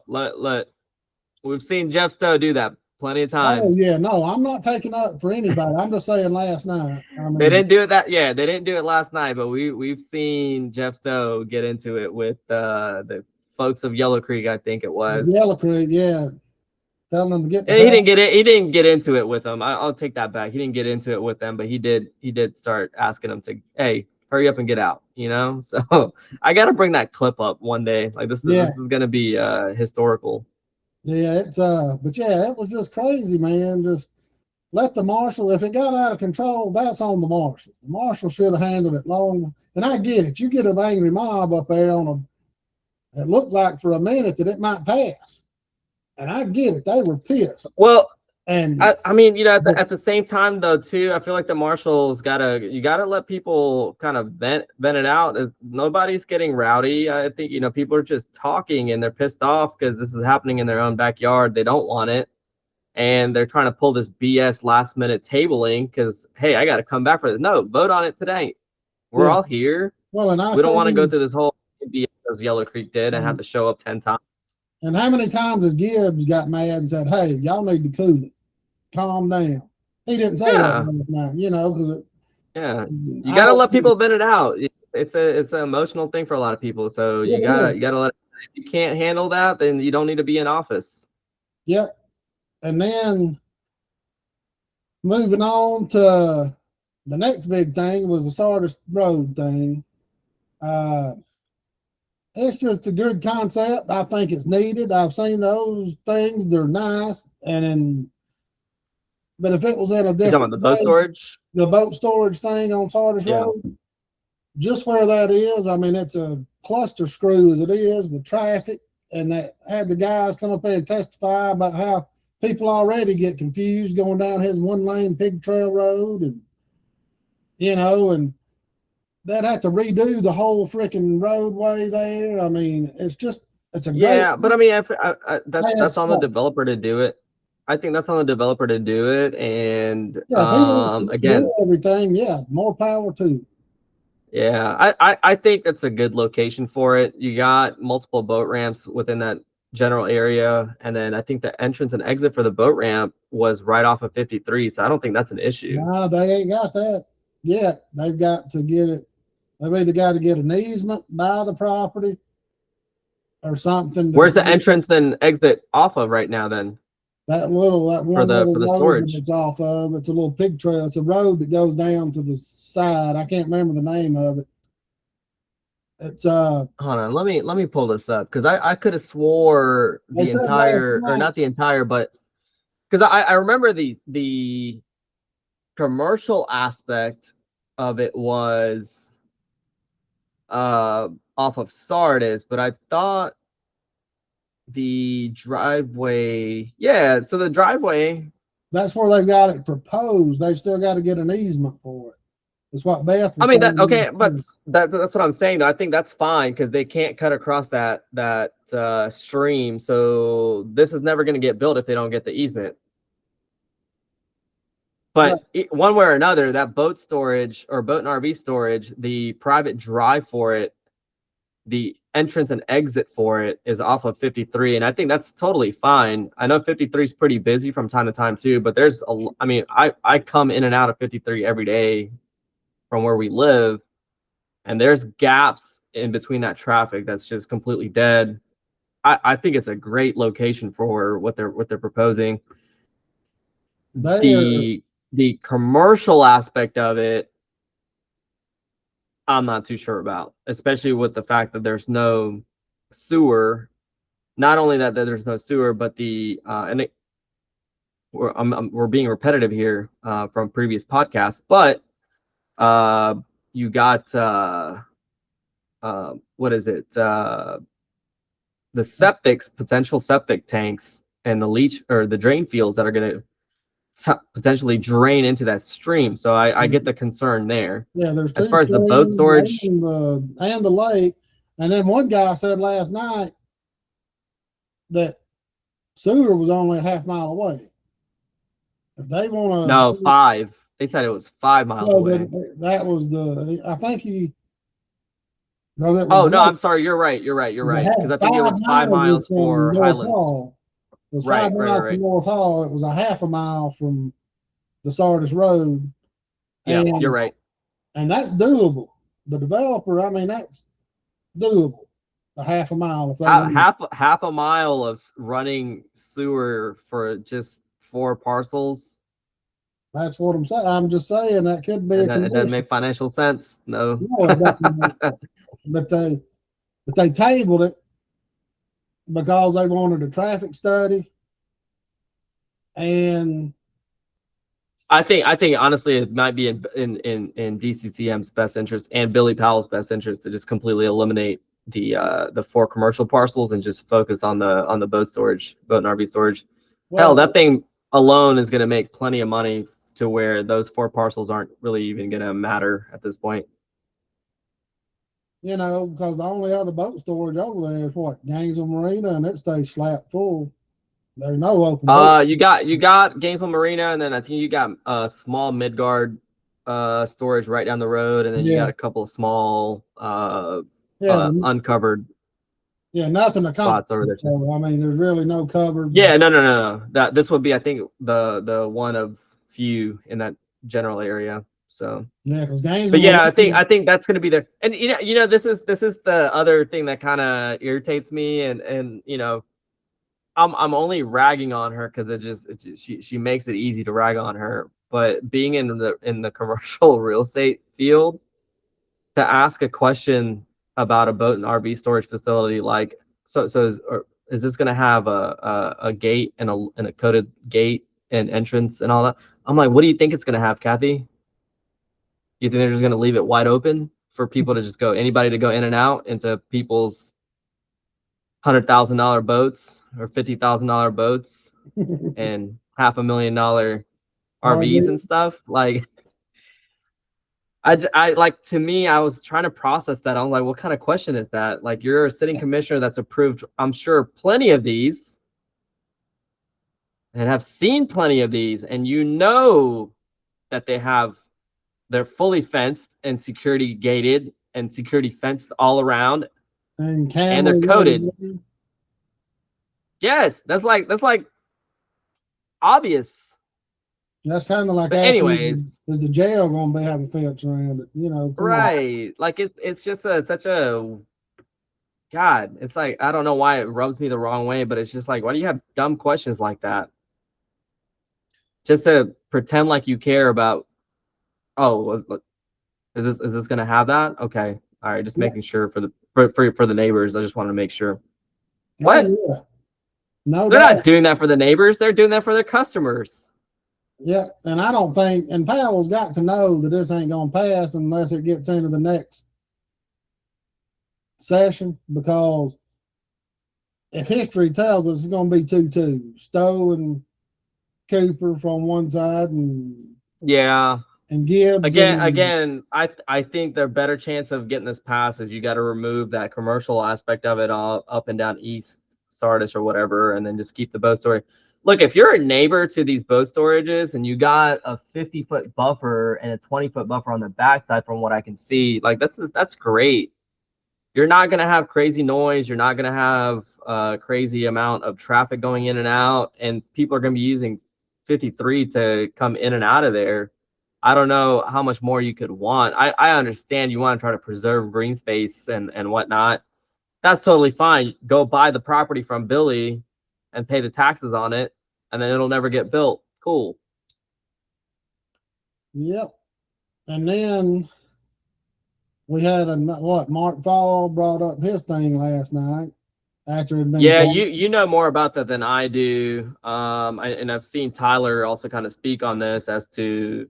we've seen Jeff Stowe do that plenty of times. Oh yeah, no, I'm not taking up for anybody. I'm just saying last night. They didn't do it they didn't do it last night, but we've seen Jeff Stowe get into it with the folks of Yellow Creek, I think it was. Yellow Creek, yeah. Telling them to get. He didn't get into it with them. I'll take that back. He didn't get into it with them, but he did start asking them to, hey, hurry up and get out. So I got to bring that clip up one day. Like this is going to be historical. Yeah, it's but yeah, it was just crazy, man. Just let the marshal. If it got out of control, that's on the marshal. The marshal should have handled it long. And I get it. You get an angry mob up there it looked like for a minute that it might pass. And I get it. They were pissed. Well, and I mean, at the same time though, too, I feel like the marshals you gotta let people kind of vent it out. Nobody's getting rowdy. I think, people are just talking and they're pissed off because this is happening in their own backyard. They don't want it. And they're trying to pull this BS last minute tabling because, hey, I got to come back for this. No, vote on it today. We're all here. Well, and we don't want to go through this whole BS as Yellow Creek did and have to show up 10 times. And how many times has Gibbs got mad and said, hey, y'all need to cool it. Calm down. He didn't say that last night, because you got to let people vent it out. It's an emotional thing for a lot of people. So you gotta let. If you can't handle that, then you don't need to be in office. Yep. And then moving on to the next big thing was the Sardis Road thing. It's just a good concept. I think it's needed. I've seen those things. They're nice. But if it was in a different, you're talking about the boat storage? The boat storage thing on Sardis Road, just where that is, I mean, it's a cluster screw as it is with traffic. And that had the guys come up there and testify about how people already get confused going down his 1-lane pig trail road. And, and they'd have to redo the whole freaking roadway there. I mean, it's a great. But I mean, that's on the developer to do it. I think that's on the developer to do it. And again, everything, more power to. Yeah, I think that's a good location for it. You got multiple boat ramps within that general area, and then I think the entrance and exit for the boat ramp was right off of 53, so I don't think that's an issue. No, they ain't got that yet. They've got to get it. They've either got to get an easement by the property or something. Where's the entrance and exit off of right now then? That one for the storage. It's off of. It's a little pig trail. It's a road that goes down to the side. I can't remember the name of it. It's Hold on, let me pull this up because I could have swore they the said last entire, or night. not the entire, but because I remember the commercial aspect of it was off of Sardis, but I thought the driveway, yeah, so the driveway, That's where they've got it proposed. They've still got to get an easement for it. That's what Beth I was mean that saying. okay, but that's what I'm saying though. I think that's fine because they can't cut across that stream, so this is never going to get built if they don't get the easement. But one way or another, that boat storage or boat and RV storage, the private drive for it, the entrance and exit for it is off of 53, and I think that's totally fine. I know 53 is pretty busy from time to time too, but there's I mean, I come in and out of 53 every day from where we live, and there's gaps in between that traffic that's just completely dead. I think it's a great location for what they're proposing. The commercial aspect of it, I'm not too sure about, especially with the fact that there's no sewer. Not only that there's no sewer, but we're being repetitive here from previous podcasts, but you got what is it? The potential septic tanks and the leach or the drain fields that are going to potentially drain into that stream. So I get the concern there. Yeah, there's as two far as the boat storage and the lake. And then one guy said last night that sewer was only a half mile away. If they want to, no, 5. They said it was 5 miles away. That was I think he. No, that was no, I'm sorry. You're right. Because I think it was 5 miles for Highlands. It was 5 miles from North Hall. It was a half a mile from the Sardis Road. Yeah, you're right. And that's doable. The developer, I mean, that's doable. A half a mile. Half a mile of running sewer for just 4 parcels. That's what I'm saying. I'm just saying that could be. It doesn't make financial sense. No. But they tabled it because they wanted a traffic study, and I think honestly it might be in DCCM's best interest and Billy Powell's best interest to just completely eliminate the 4 commercial parcels and just focus on the boat and RV storage. Hell, that thing alone is going to make plenty of money to where those 4 parcels aren't really even going to matter at this point. You know, because the only other boat storage over there is what, Gainesville Marina, and it stays slap full. There's no open boat. You got Gainesville Marina, and then I think you got a small Midgard storage right down the road, and then you got a couple of small uncovered nothing to spots over there. I mean, there's really no covered. Yeah, no. This would be, I think, the one of few in that general area. So yeah, because Gainesville. But yeah, I think that's going to be there. And you know, this is the other thing that kind of irritates me, and you know, I'm only ragging on her because she makes it easy to rag on her. But being in the commercial real estate field, to ask a question about a boat and RV storage facility, like so is this going to have a gate and a coded gate and entrance and all that? I'm like, what do you think it's going to have, Kathy? You think they're just going to leave it wide open for people to just anybody to go in and out into people's $100,000 boats or $50,000 boats and $500,000 RVs and stuff? Like, I like, to me, I was trying to process that. I'm like, what kind of question is that? Like, you're a sitting commissioner that's approved, I'm sure, plenty of these and have seen plenty of these, and you know that they're fully fenced and security gated and security fenced all around, and they're coded. Yes, that's like obvious. That's kind of like. But anyways, is the jail going to be having a fence around it? You know, right? Like it's just such a God. It's like, I don't know why it rubs me the wrong way, but it's just like, why do you have dumb questions like that? Just to pretend like you care about. Oh, is this going to have that? Okay. All right, just making sure for the neighbors. I just wanted to make sure. What? Oh, yeah. No They're doubt. not doing that for the neighbors. They're doing that for their customers. Yeah, and I don't think, and Powell's got to know that this ain't gonna pass unless it gets into the next session, because if history tells us it's gonna be 2-2, Stowe and Cooper from one side, and Yeah. Gibbs Again, I think the better chance of getting this passed is you got to remove that commercial aspect of it all up and down East Sardis or whatever, and then just keep the boat storage. Look, if you're a neighbor to these boat storages and you got a 50-foot buffer and a 20-foot buffer on the backside, from what I can see, like that's great. You're not gonna have crazy noise. You're not gonna have a crazy amount of traffic going in and out, and people are gonna be using 53 to come in and out of there. I don't know how much more you could want. I understand you want to try to preserve green space and whatnot. That's totally fine. Go buy the property from Billy and pay the taxes on it, and then it'll never get built. Cool. Yep. And then we had Mark Fall brought up his thing last night after it had been. Yeah, you know more about that than I do. And I've seen Tyler also kind of speak on this as to,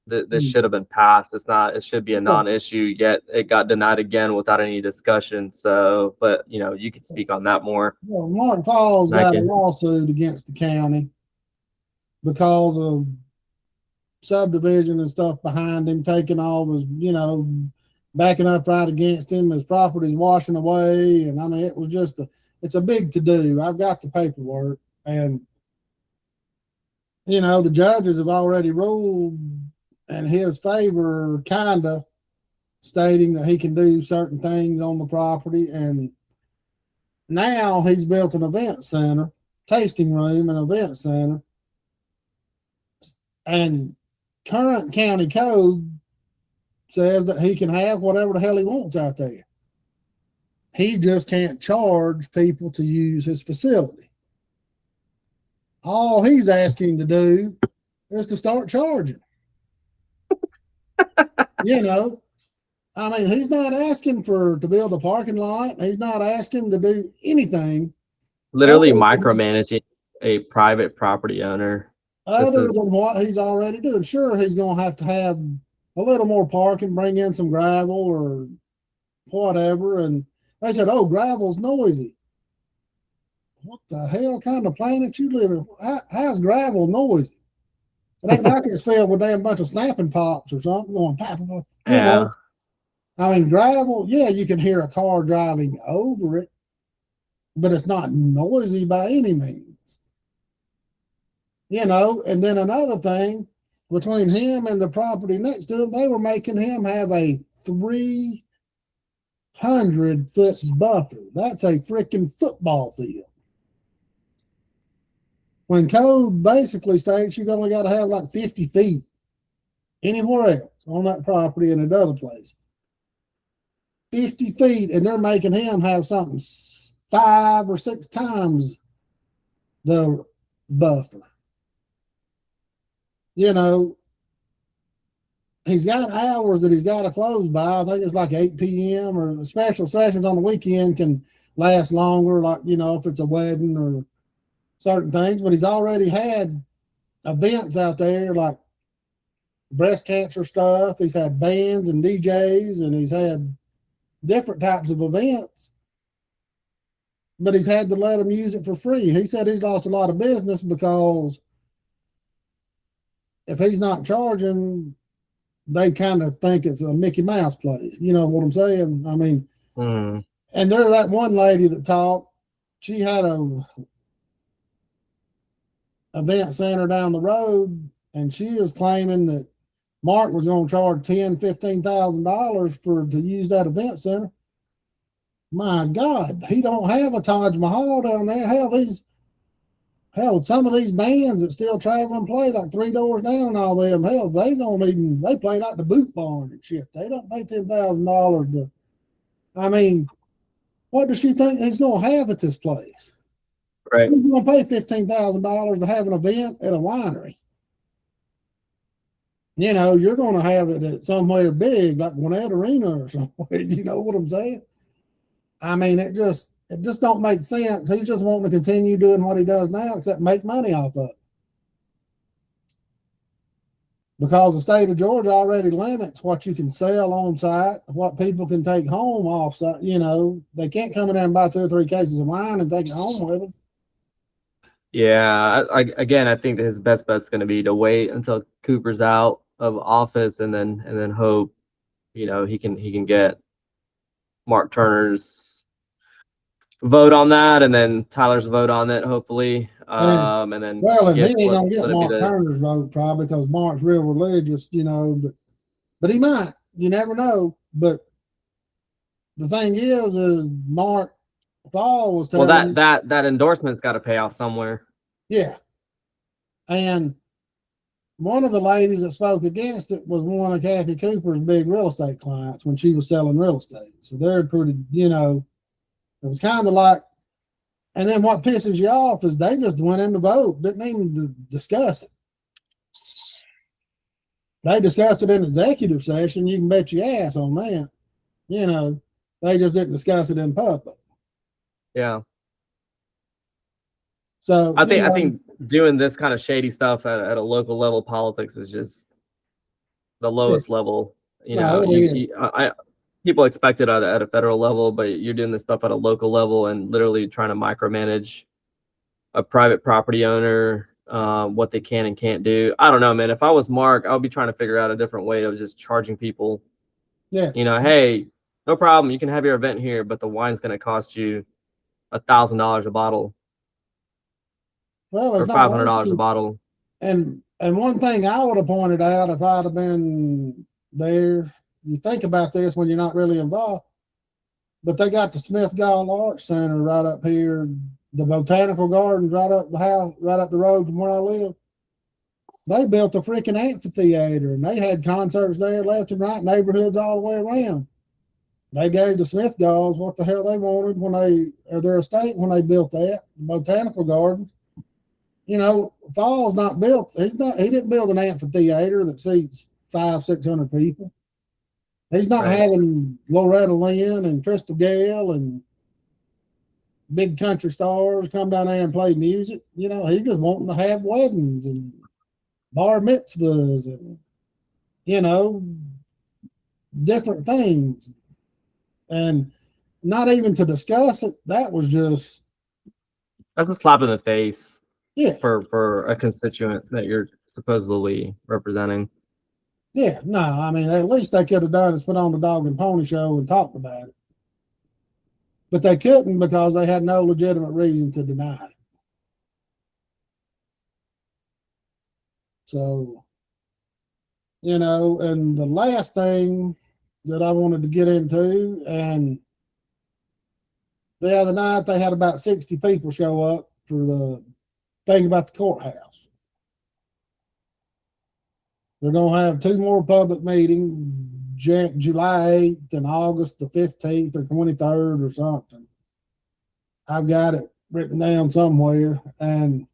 this should have been passed. It should be a non-issue, yet it got denied again without any discussion. So, but you could speak on that more. Well, Mark Fall's got a lawsuit against the county because of subdivision and stuff behind him, taking all his, backing up right against him. His property's washing away. And I mean, it was just it's a big to-do. I've got the paperwork, and the judges have already ruled in his favor, kinda stating that he can do certain things on the property. And now he's built an event center, tasting room and event center, and current county code says that he can have whatever the hell he wants out there. He just can't charge people to use his facility. All he's asking to do is to start charging. I mean, he's not asking to build a parking lot. He's not asking to do anything. Literally micromanaging a private property owner. Other than what he's already doing. Sure, he's going to have a little more parking, bring in some gravel or whatever. And they said, oh, gravel's noisy. What the hell kind of planet you live in? How's gravel noisy? It ain't like it's filled with a bunch of snapping pops or something going pop. Yeah. I mean, gravel, yeah, you can hear a car driving over it, but it's not noisy by any means. And then another thing, between him and the property next to him, they were making him have a 300-foot buffer. That's a freaking football field. When code basically states you've only got to have like 50 feet anywhere else on that property and at other places. 50 feet, and they're making him have something 5 or 6 times the buffer. He's got hours that he's got to close by. I think it's like 8 p.m. or special sessions on the weekend can last longer, like, if it's a wedding or certain things. But he's already had events out there like breast cancer stuff. He's had bands and DJs, and he's had different types of events. But he's had to let them use it for free. He said he's lost a lot of business because if he's not charging, they kind of think it's a Mickey Mouse place. You know what I'm saying? I mean, and there's that one lady that talked. She had a event center down the road, and she is claiming that Mark was going to charge $10,000-$15,000 to use that event center. My God, he don't have a Taj Mahal down there. Some of these bands that still travel and play like 3 doors down and all them, they play like the Boot Barn and shit. They don't pay $10,000 to. I mean, what does she think he's going to have at this place? Right. He's going to pay $15,000 to have an event at a winery. you're going to have it at somewhere big, like Gwinnett Arena or somewhere. You know what I'm saying? I mean, it just don't make sense. He's just wanting to continue doing what he does now, except make money off of it. Because the state of Georgia already limits what you can sell on site, what people can take home off site. They can't come in there and buy 2 or 3 cases of wine and take it home with them. Yeah, I think that his best bet's going to be to wait until Cooper's out of office and then hope, he can get Mark Turner's vote on that, and then Tyler's vote on it, hopefully. And then he ain't gonna get Mark Turner's vote probably because Mark's real religious, but he might. You never know. But the thing is Mark Fall was telling that endorsement's got to pay off somewhere. Yeah. And one of the ladies that spoke against it was one of Kathy Cooper's big real estate clients when she was selling real estate. So they're pretty, it was kind of like, and then what pisses you off is they just went in to vote, didn't even discuss it. They discussed it in executive session. You can bet your ass on that. They just didn't discuss it in public. Yeah. So I think doing this kind of shady stuff at a local level politics is just the lowest level. People expect it at a federal level, but you're doing this stuff at a local level and literally trying to micromanage a private property owner, what they can and can't do. I don't know, man. If I was Mark, I would be trying to figure out a different way of just charging people. Yeah. Hey, no problem. You can have your event here, but the wine's going to cost you $1,000 a bottle. Well, or $500 a bottle. And one thing I would have pointed out if I'd have been there, you think about this when you're not really involved, but they got the Smith Gall Arts Center right up here, the Botanical Gardens right up the house, right up the road from where I live. They built a freaking amphitheater and they had concerts there left and right, neighborhoods all the way around. They gave the Smith Galls what the hell they wanted or their estate when they built that, the Botanical Gardens. Fall's not built. He didn't build an amphitheater that seats 500-600 people. He's not having Loretta Lynn and Crystal Gale and big country stars come down there and play music. He's just wanting to have weddings and bar mitzvahs and, different things. And not even to discuss it. That's a slap in the face. Yeah. For a constituent that you're supposedly representing. Yeah, no, I mean, at least they could have done is put on the Dog and Pony Show and talked about it. But they couldn't because they had no legitimate reason to deny it. So, and the last thing that I wanted to get into, and the other night they had about 60 people show up for the thing about the courthouse. They're going to have 2 more public meetings, July 8th and August the 15th or 23rd or something. I've got it written down somewhere, and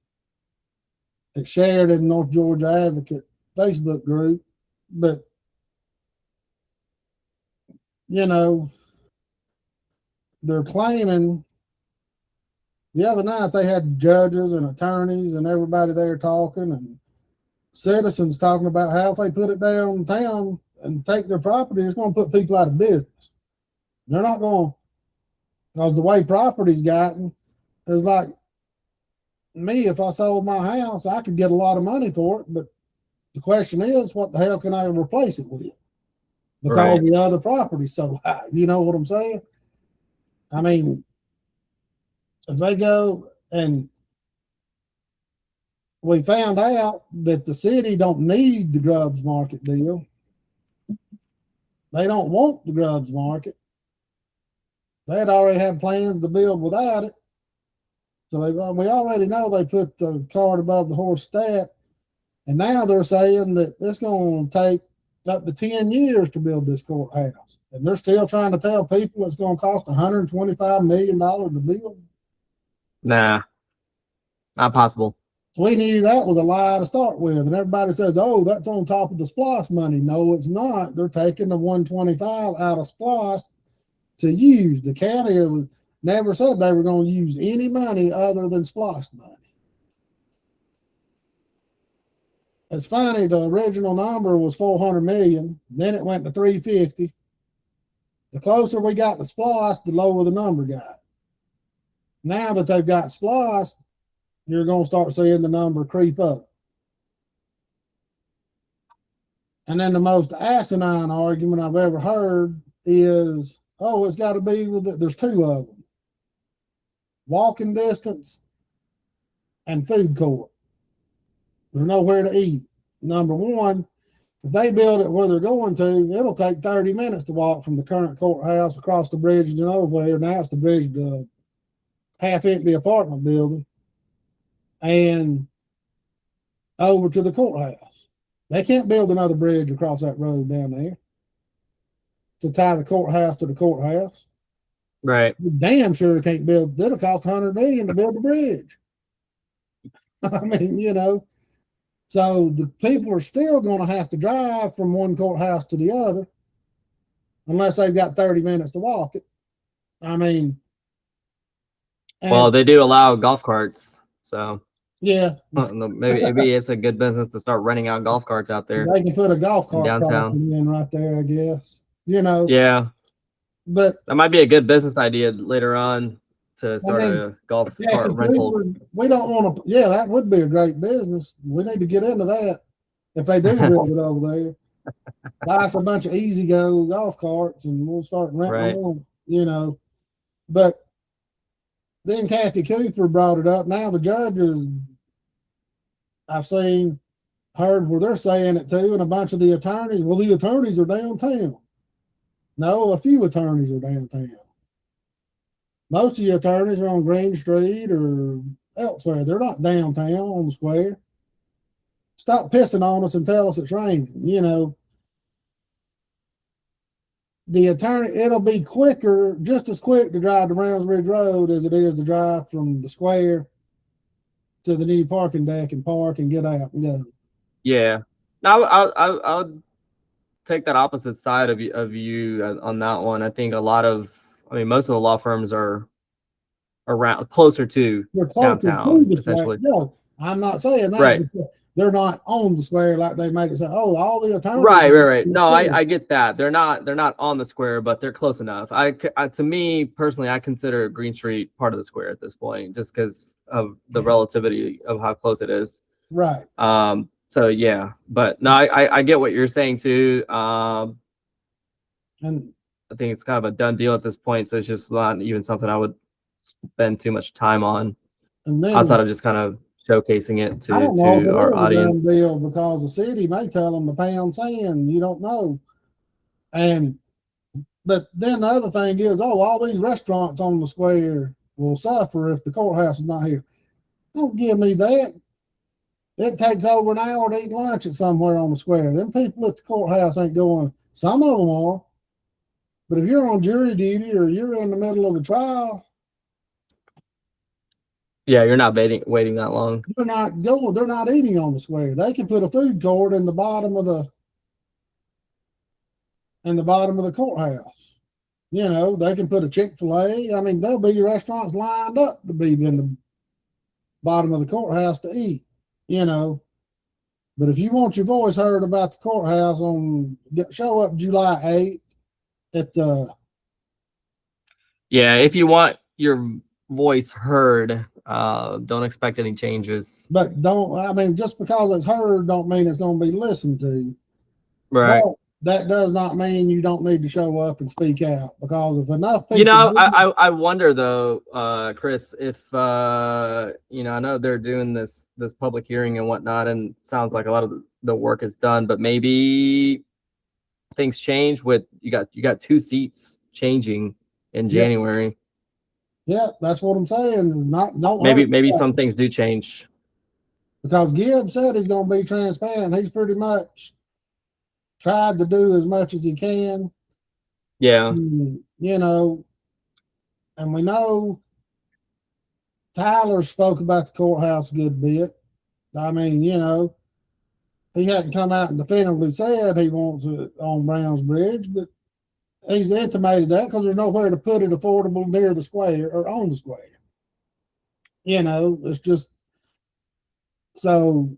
it's shared in North Georgia Advocate Facebook group. But, they're claiming the other night they had judges and attorneys and everybody there talking and citizens talking about how if they put it downtown and take their property, it's going to put people out of business. They're not going to, because the way property's gotten is like me, if I sold my house, I could get a lot of money for it. But the question is, what the hell can I replace it with? Because the other property's so high. You know what I'm saying? I mean, if they go and we found out that the city don't need the Grubbs Market deal. They don't want the Grubbs Market. They'd already had plans to build without it. So we already know they put the cart above the horse stat. And now they're saying that it's going to take up to 10 years to build this courthouse. And they're still trying to tell people it's going to cost $125 million to build. Nah, not possible. We knew that was a lie to start with, and everybody says, "Oh, that's on top of the SPLOST money." No, it's not. They're taking the 125 out of SPLOST to use. The county never said they were going to use any money other than SPLOST money. It's funny. The original number was 400 million. Then it went to 350. The closer we got to SPLOST, the lower the number got. Now that they've got SPLOST, you're going to start seeing the number creep up. And then the most asinine argument I've ever heard is, oh, it's got to be with it. There's two of them. Walking distance and food court. There's nowhere to eat. Number one, if they build it where they're going to, it'll take 30 minutes to walk from the current courthouse across the bridge to nowhere. Now it's the bridge to half-empty apartment building and over to the courthouse. They can't build another bridge across that road down there to tie the courthouse to the courthouse. Right. You damn sure can't build. It'll cost $100 million to build a bridge. I mean, you know, so the people are still going to have to drive from one courthouse to the other unless they've got 30 minutes to walk it. I mean, well, they do allow golf carts, so yeah, maybe it's a good business to start renting out golf carts out there. They can put a golf cart downtown in right there, I guess. You know, yeah, but that might be a good business idea later on to start a golf cart rental. We don't want to. Yeah, that would be a great business. We need to get into that if they do build it over there. Buy us a bunch of easy go golf carts and we'll start renting them. You know, but then Kathy Cooper brought it up. Now the judges, I've heard where they're saying it too, and a bunch of the attorneys. Well, the attorneys are downtown. No, a few attorneys are downtown. Most of the attorneys are on Green Street or elsewhere. They're not downtown on the square. Stop pissing on us and tell us it's raining. You know, the attorney, it'll be quicker, just as quick to drive to Browns Bridge Road as it is to drive from the square to the new parking deck and park and get out and go. Yeah. Now I'll take that opposite side of you on that one. I think most of the law firms are around closer to downtown, essentially. No, I'm not saying that. Right. They're not on the square like they make it say, oh, all the attorneys. Right. No, I get that. They're not on the square, but they're close enough. To me personally, I consider Green Street part of the square at this point, just because of the relativity of how close it is. Right. So yeah, but no, I get what you're saying too. And I think it's kind of a done deal at this point. So it's just not even something I would spend too much time on, and then, outside of just kind of showcasing it to our audience. Deal because the city may tell them to pound sand. You don't know. But then the other thing is, all these restaurants on the square will suffer if the courthouse is not here. Don't give me that. It takes over an hour to eat lunch at somewhere on the square. Them people at the courthouse ain't going. Some of them are. But if you're on jury duty or you're in the middle of a trial, yeah, you're not waiting that long. They're not eating on the square. They can put a food court in the bottom of the courthouse. You know, they can put a Chick-fil-A. I mean, there'll be restaurants lined up to be in the bottom of the courthouse to eat, you know. But if you want your voice heard about the courthouse, show up July 8th at the. Yeah, if you want your voice heard, don't expect any changes. But just because it's heard don't mean it's going to be listened to. Right. But that does not mean you don't need to show up and speak out, because if enough people. You know, I wonder though, Chris, if I know they're doing this public hearing and whatnot, and sounds like a lot of the work is done, but maybe things change with you got 2 seats changing in January. Yeah, that's what I'm saying. Is maybe some things do change. Because Gibbs said he's going to be transparent. He's pretty much tried to do as much as he can. Yeah. You know, and we know Tyler spoke about the courthouse a good bit. I mean, you know, he hadn't come out and definitively said he wants it on Browns Bridge, but he's intimated that because there's nowhere to put it affordable near the square or on the square. You know, it's just so,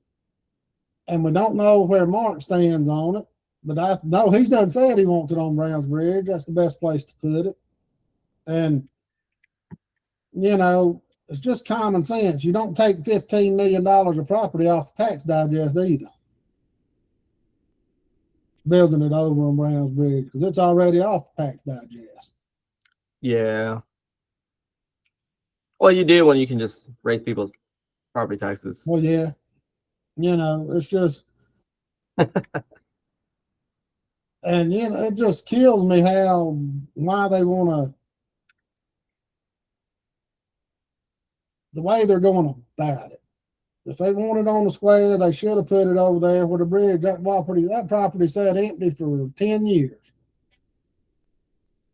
and we don't know where Mark stands on it, but I know he's done said he wants it on Browns Bridge. That's the best place to put it. And, you know, it's just common sense. You don't take $15 million of property off the tax digest either. Building it over on Browns Bridge because it's already off the tax digest. Yeah. Well, you do when you can just raise people's property taxes. Well, yeah. You know, it's just, and, you know, it just kills me why they want to, the way they're going about it. If they want it on the square, they should have put it over there where the bridge, that property sat empty for 10 years.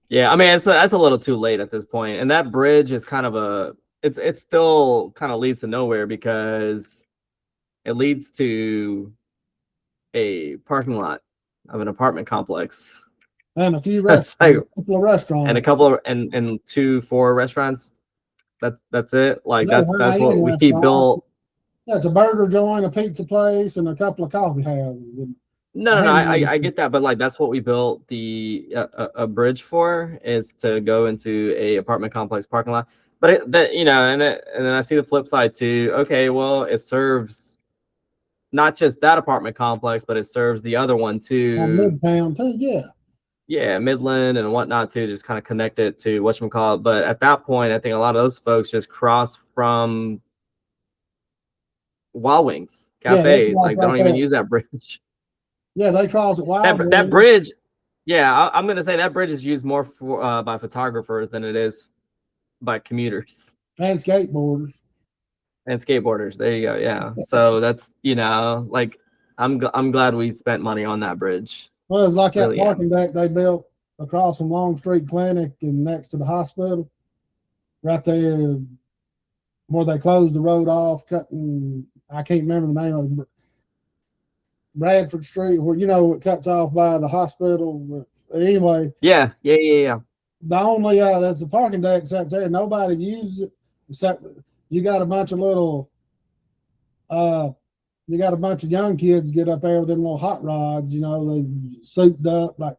Yeah, I mean, that's a little too late at this point. And that bridge is kind of it still kind of leads to nowhere because it leads to a parking lot of an apartment complex. And a few So it's like, a couple of restaurants. and a couple of, and 2-4 restaurants. That's it. Like, No, that's what we built. Yeah, it's a burger joint, a pizza place, and a couple of coffee houses. No, I get that, but like that's what we built the a bridge for, is to go into a apartment complex parking lot. But you know, and then I see the flip side too. Okay, well, it serves not just that apartment complex, but it serves the other one too. Midtown too, yeah. Yeah, Midland and whatnot too, just kind of connect it to whatchamacallit. But at that point, I think a lot of those folks just cross from Wild Wings Cafe. Like they don't even use that bridge. Yeah, they cross it Wild that bridge. Yeah, I'm gonna say that bridge is used more for by photographers than it is by commuters and skateboarders. And skateboarders. There you go. Yeah. So that's, you know, like I'm glad we spent money on that bridge. Well, it's like that parking deck they built across from Long Street Clinic and next to the hospital, right there where they closed the road off, cutting. I can't remember the name of it. Bradford Street, where, you know, it cuts off by the hospital. But anyway. Yeah. The only that's the parking deck that's there. Nobody uses it except you got a bunch of little you got a bunch of young kids get up there with them little hot rods, you know, they souped up like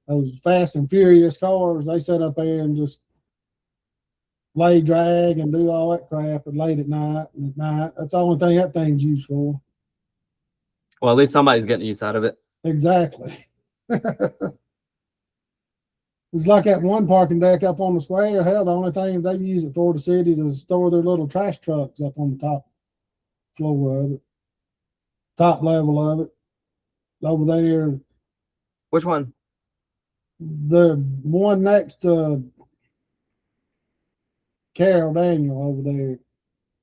those Fast and Furious cars. They sit up there and just lay drag and do all that crap and late at night. That's the only thing that thing's used for. Well, at least somebody's getting use out of it. Exactly. It's like that one parking deck up on the square. Hell, the only thing they use it for, the city, to store their little trash trucks up on the top floor of it, top level of it. Over there. Which one? The one next to Carol Daniel over there.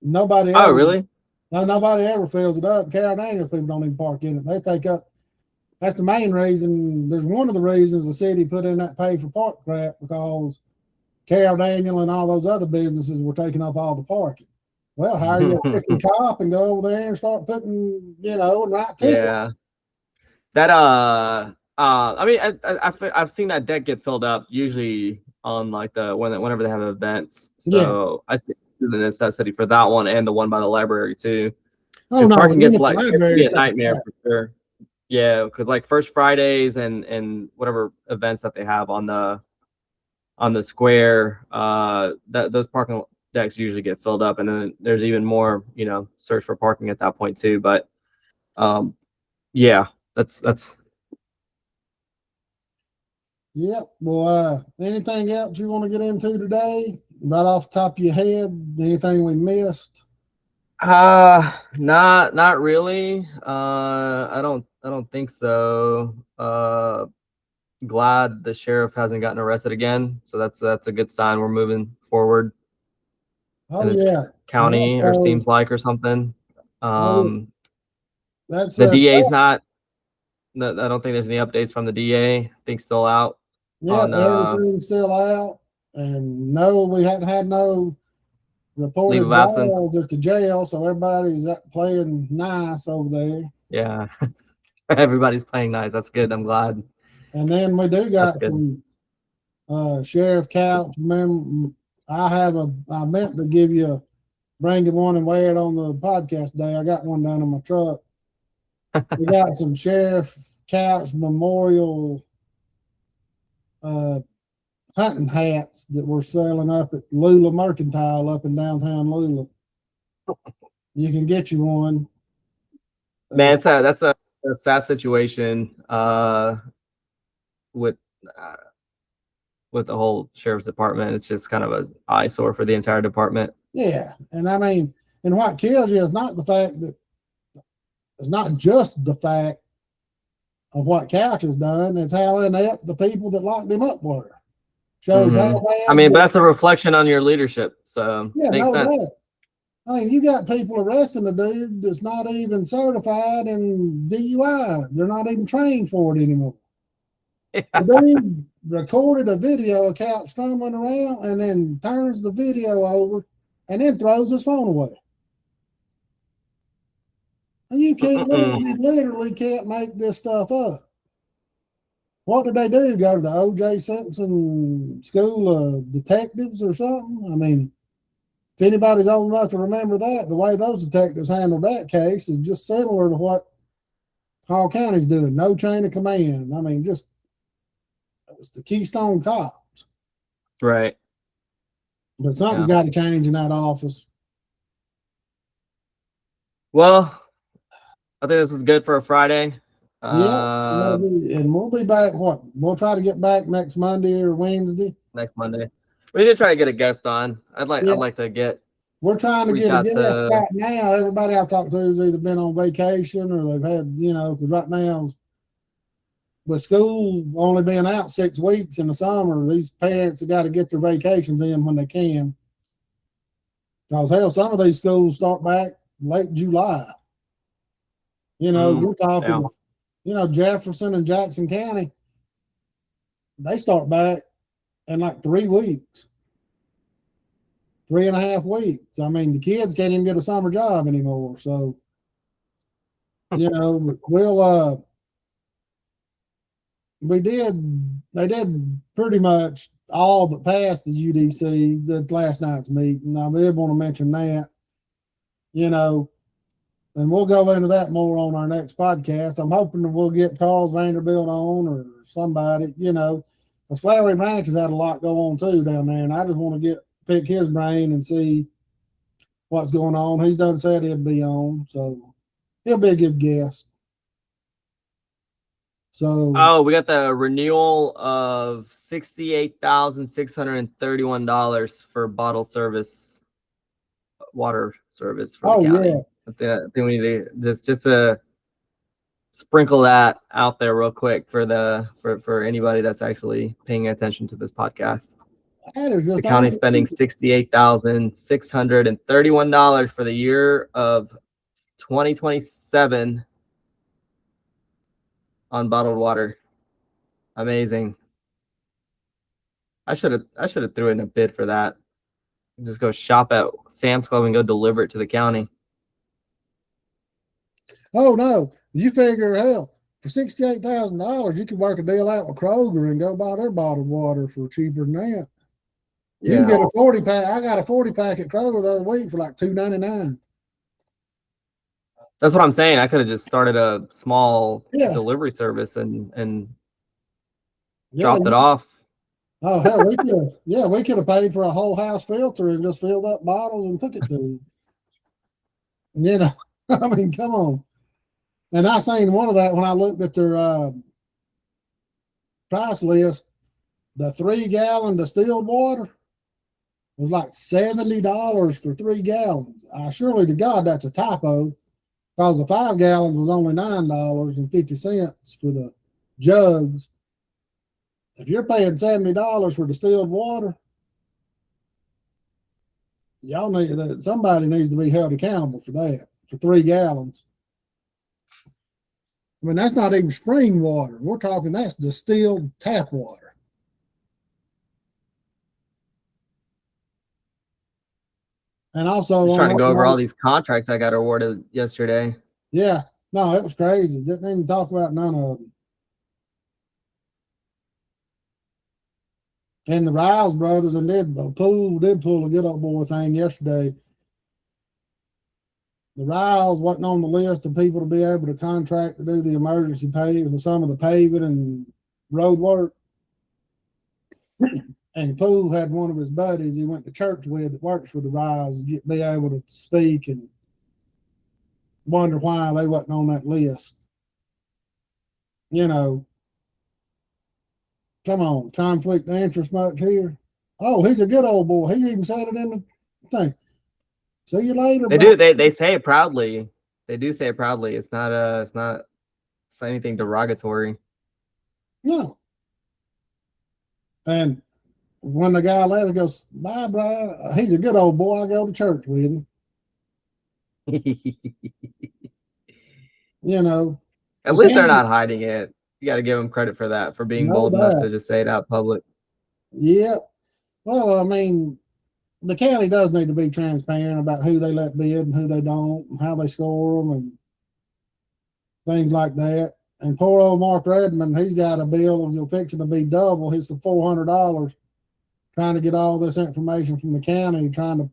Nobody. Oh, really? No, nobody ever fills it up. Carol Daniel people don't even park in it. They take up. That's the main reason. There's one of the reasons the city put in that pay for park crap, because Carol Daniel and all those other businesses were taking up all the parking. Well, hire you a freaking cop and go over there and start putting, you know, and write tickets. Yeah. That I mean, I've seen that deck get filled up usually on like whenever they have events. So yeah. I see the necessity for that one and the one by the library too. Oh no, parking gets like a nightmare for sure. Yeah, because like First Fridays and whatever events that they have on the square, those parking decks usually get filled up, and then there's even more, you know, search for parking at that point too. But yeah, that's. Yep. Well, anything else you want to get into today? Right off the top of your head, anything we missed? Not really. I don't think so. Glad the sheriff hasn't gotten arrested again, so that's a good sign. We're moving forward. Oh yeah, county or seems like or something. That's the DA's not. I don't think there's any updates from the DA. I think still out. Yeah, everything's still out, and no, we hadn't had no reported of absence. balls at the jail, so everybody's playing nice over there. Yeah. Everybody's playing nice. That's good. I'm glad. And then we do got some Sheriff Couch. I meant to give you bring you one and wear it on the podcast day. I got one down in my truck. We got some Sheriff Couch Memorial hunting hats that we're selling up at Lula Mercantile up in downtown Lula. You can get you one. Man, that's a sad situation with the whole sheriff's department. It's just kind of an eyesore for the entire department. Yeah, and I mean, and what kills you is not the fact that it's not just the fact of what Couch has done; it's how inept the people that locked him up were. Shows how bad. I mean, that's a reflection on your leadership. So yeah, makes sense. Doubt. I mean, you got people arresting a dude that's not even certified in DUI. They're not even trained for it anymore. Yeah. The dude recorded a video of Couch stumbling around and then turns the video over and then throws his phone away. And you literally can't make this stuff up. What did they do? Go to the O.J. Simpson School of Detectives or something? I mean, if anybody's old enough to remember that, the way those detectives handled that case is just similar to what Hall County's doing. No chain of command. I mean, just it was the Keystone Cops. Right. But something's got to change in that office. Well, I think this was good for a Friday. And we'll be back. We'll try to get back next Monday or Wednesday. Next Monday. We did try to get a guest on. I'd like to get. We're trying to get a guest right now. Everybody I've talked to has either been on vacation or they've had, because right now, with school only being out 6 weeks in the summer, these parents have got to get their vacations in when they can. Because hell, some of these schools start back late July. You're talking. Jefferson and Jackson County, they start back in like 3 weeks, 3.5 weeks. I mean, the kids can't even get a summer job anymore. So, they did pretty much all but pass the UDC, the last night's meeting. I did want to mention that, and we'll go into that more on our next podcast. I'm hoping that we'll get Charles Vanderbilt on or somebody, the Flowery Ranch has had a lot go on too down there. And I just want to pick his brain and see what's going on. He's done said he'd be on, so he'll be a good guest. So, we got the renewal of $68,631 for bottle service, water service for the county. Yeah. I think we need to just sprinkle that out there real quick for anybody that's actually paying attention to this podcast. The county spending $68,631 for the year of 2027 on bottled water. Amazing. I should have threw in a bid for that. Just go shop at Sam's Club and go deliver it to the county. Oh no! You figure, hell, for $68,000, you could work a deal out with Kroger and go buy their bottled water for cheaper than that. You can get a 40-pack. I got a 40-pack at Kroger the other week for like $2.99. That's what I'm saying. I could have just started a small delivery service and dropped it off. Oh hell, we could have paid for a whole house filter and just filled up bottles and took it to them. I mean, come on. And I seen one of that when I looked at their price list. The 3-gallon distilled water was like $70 for 3 gallons. Surely to God that's a typo, because the 5 gallons was only $9.50 for the jugs. If you're paying $70 for distilled water, somebody needs to be held accountable for that, for 3 gallons. I mean, that's not even spring water. We're talking that's distilled tap water. And also, Just on trying to that go over all note, these contracts I got awarded yesterday. yeah, no, it was crazy. Didn't even talk about none of them. And the Riles brothers and did pull a good old boy thing yesterday. The Riles wasn't on the list of people to be able to contract to do the emergency paving, some of the paving and road work. And Poole had one of his buddies he went to church with that works for the Riles be able to speak and wonder why they wasn't on that list. You know, come on, conflict of interest much here. Oh, he's a good old boy. He even said it in the thing. See you later. They bro. do. They say it proudly. They do say it proudly. It's not anything derogatory. No. And when the guy left, he goes, "Bye, bro. He's a good old boy. I go to church with him." You know, At least they're not hiding it. You got to give them credit for that, for being bold enough to just say it out public. Yeah. Well, I mean, the county does need to be transparent about who they let bid and who they don't, and how they score them, and things like that. And poor old Mark Redmond, he's got a bill of fixing to be double. He's $400 trying to get all this information from the county, trying to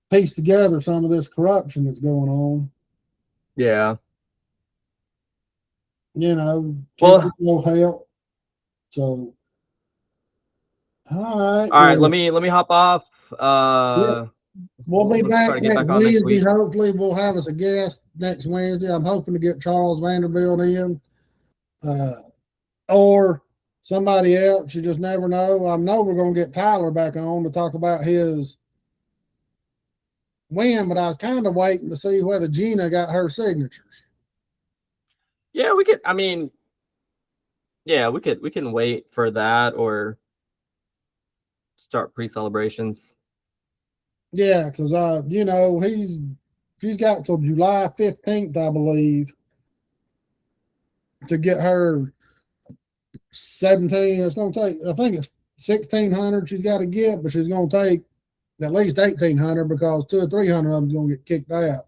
piece together some of this corruption that's going on. Yeah. You know, well, no help. So, all right. All right. Let me hop off. Yeah. We'll be back next Wednesday. Next Hopefully, we'll have us a guest next Wednesday. I'm hoping to get Charles Vanderbilt in, or somebody else. You just never know. I know we're going to get Tyler back on to talk about his win, but I was kind of waiting to see whether Gina got her signatures. Yeah, we could. I mean, yeah, we can wait for that or start pre-celebrations. Yeah, because you know, she's got till July 15th, I believe, to get her 17. It's going to take, I think it's 1,600 she's got to get, but she's going to take at least 1,800 because 200 or 300 of them's going to get kicked out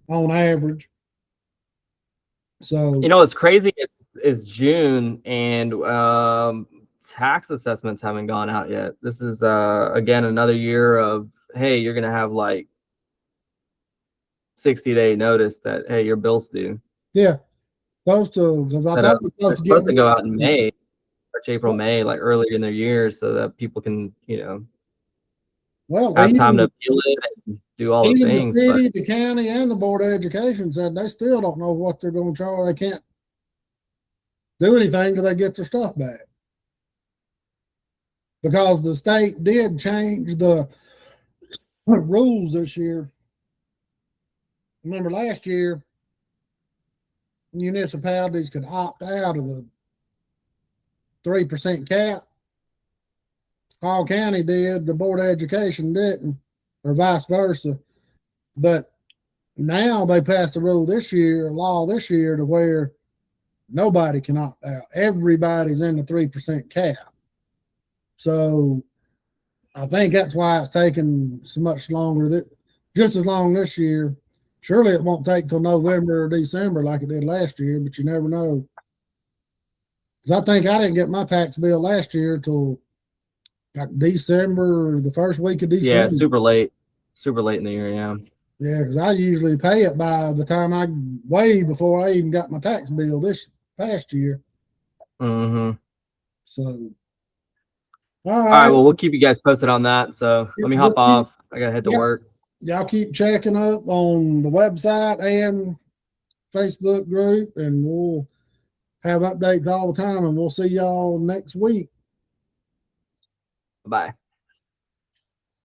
on average. So, you know, it's crazy. It's June and tax assessments haven't gone out yet. This is again another year of, hey, you're gonna have like 60-day notice that, hey, your bill's due. Yeah, supposed to, because I thought it's supposed to go out in May, March, April, May, like earlier in the year, so that people can, you know, have time to appeal it and do all the things. The city, the county, and the Board of Education said they still don't know what they're going to charge. They can't do anything until they get their stuff back. Because the state did change the rules this year. Remember last year, municipalities could opt out of the 3% cap. Hall County did, the Board of Education didn't, or vice versa. But now they passed a law this year to where nobody can opt out. Everybody's in the 3% cap. So I think that's why it's taken so much longer, just as long this year. Surely it won't take till November or December like it did last year, but you never know. Because I think I didn't get my tax bill last year till like December, the first week of December. Yeah, super late in the year. Yeah. Yeah, because I usually pay it by the time way before I even got my tax bill this past year. Mm-hmm. So, all right. Well, we'll keep you guys posted on that. So let me hop off. I gotta head to work. Y'all keep checking up on the website and Facebook group, and we'll have updates all the time, and we'll see y'all next week. Bye.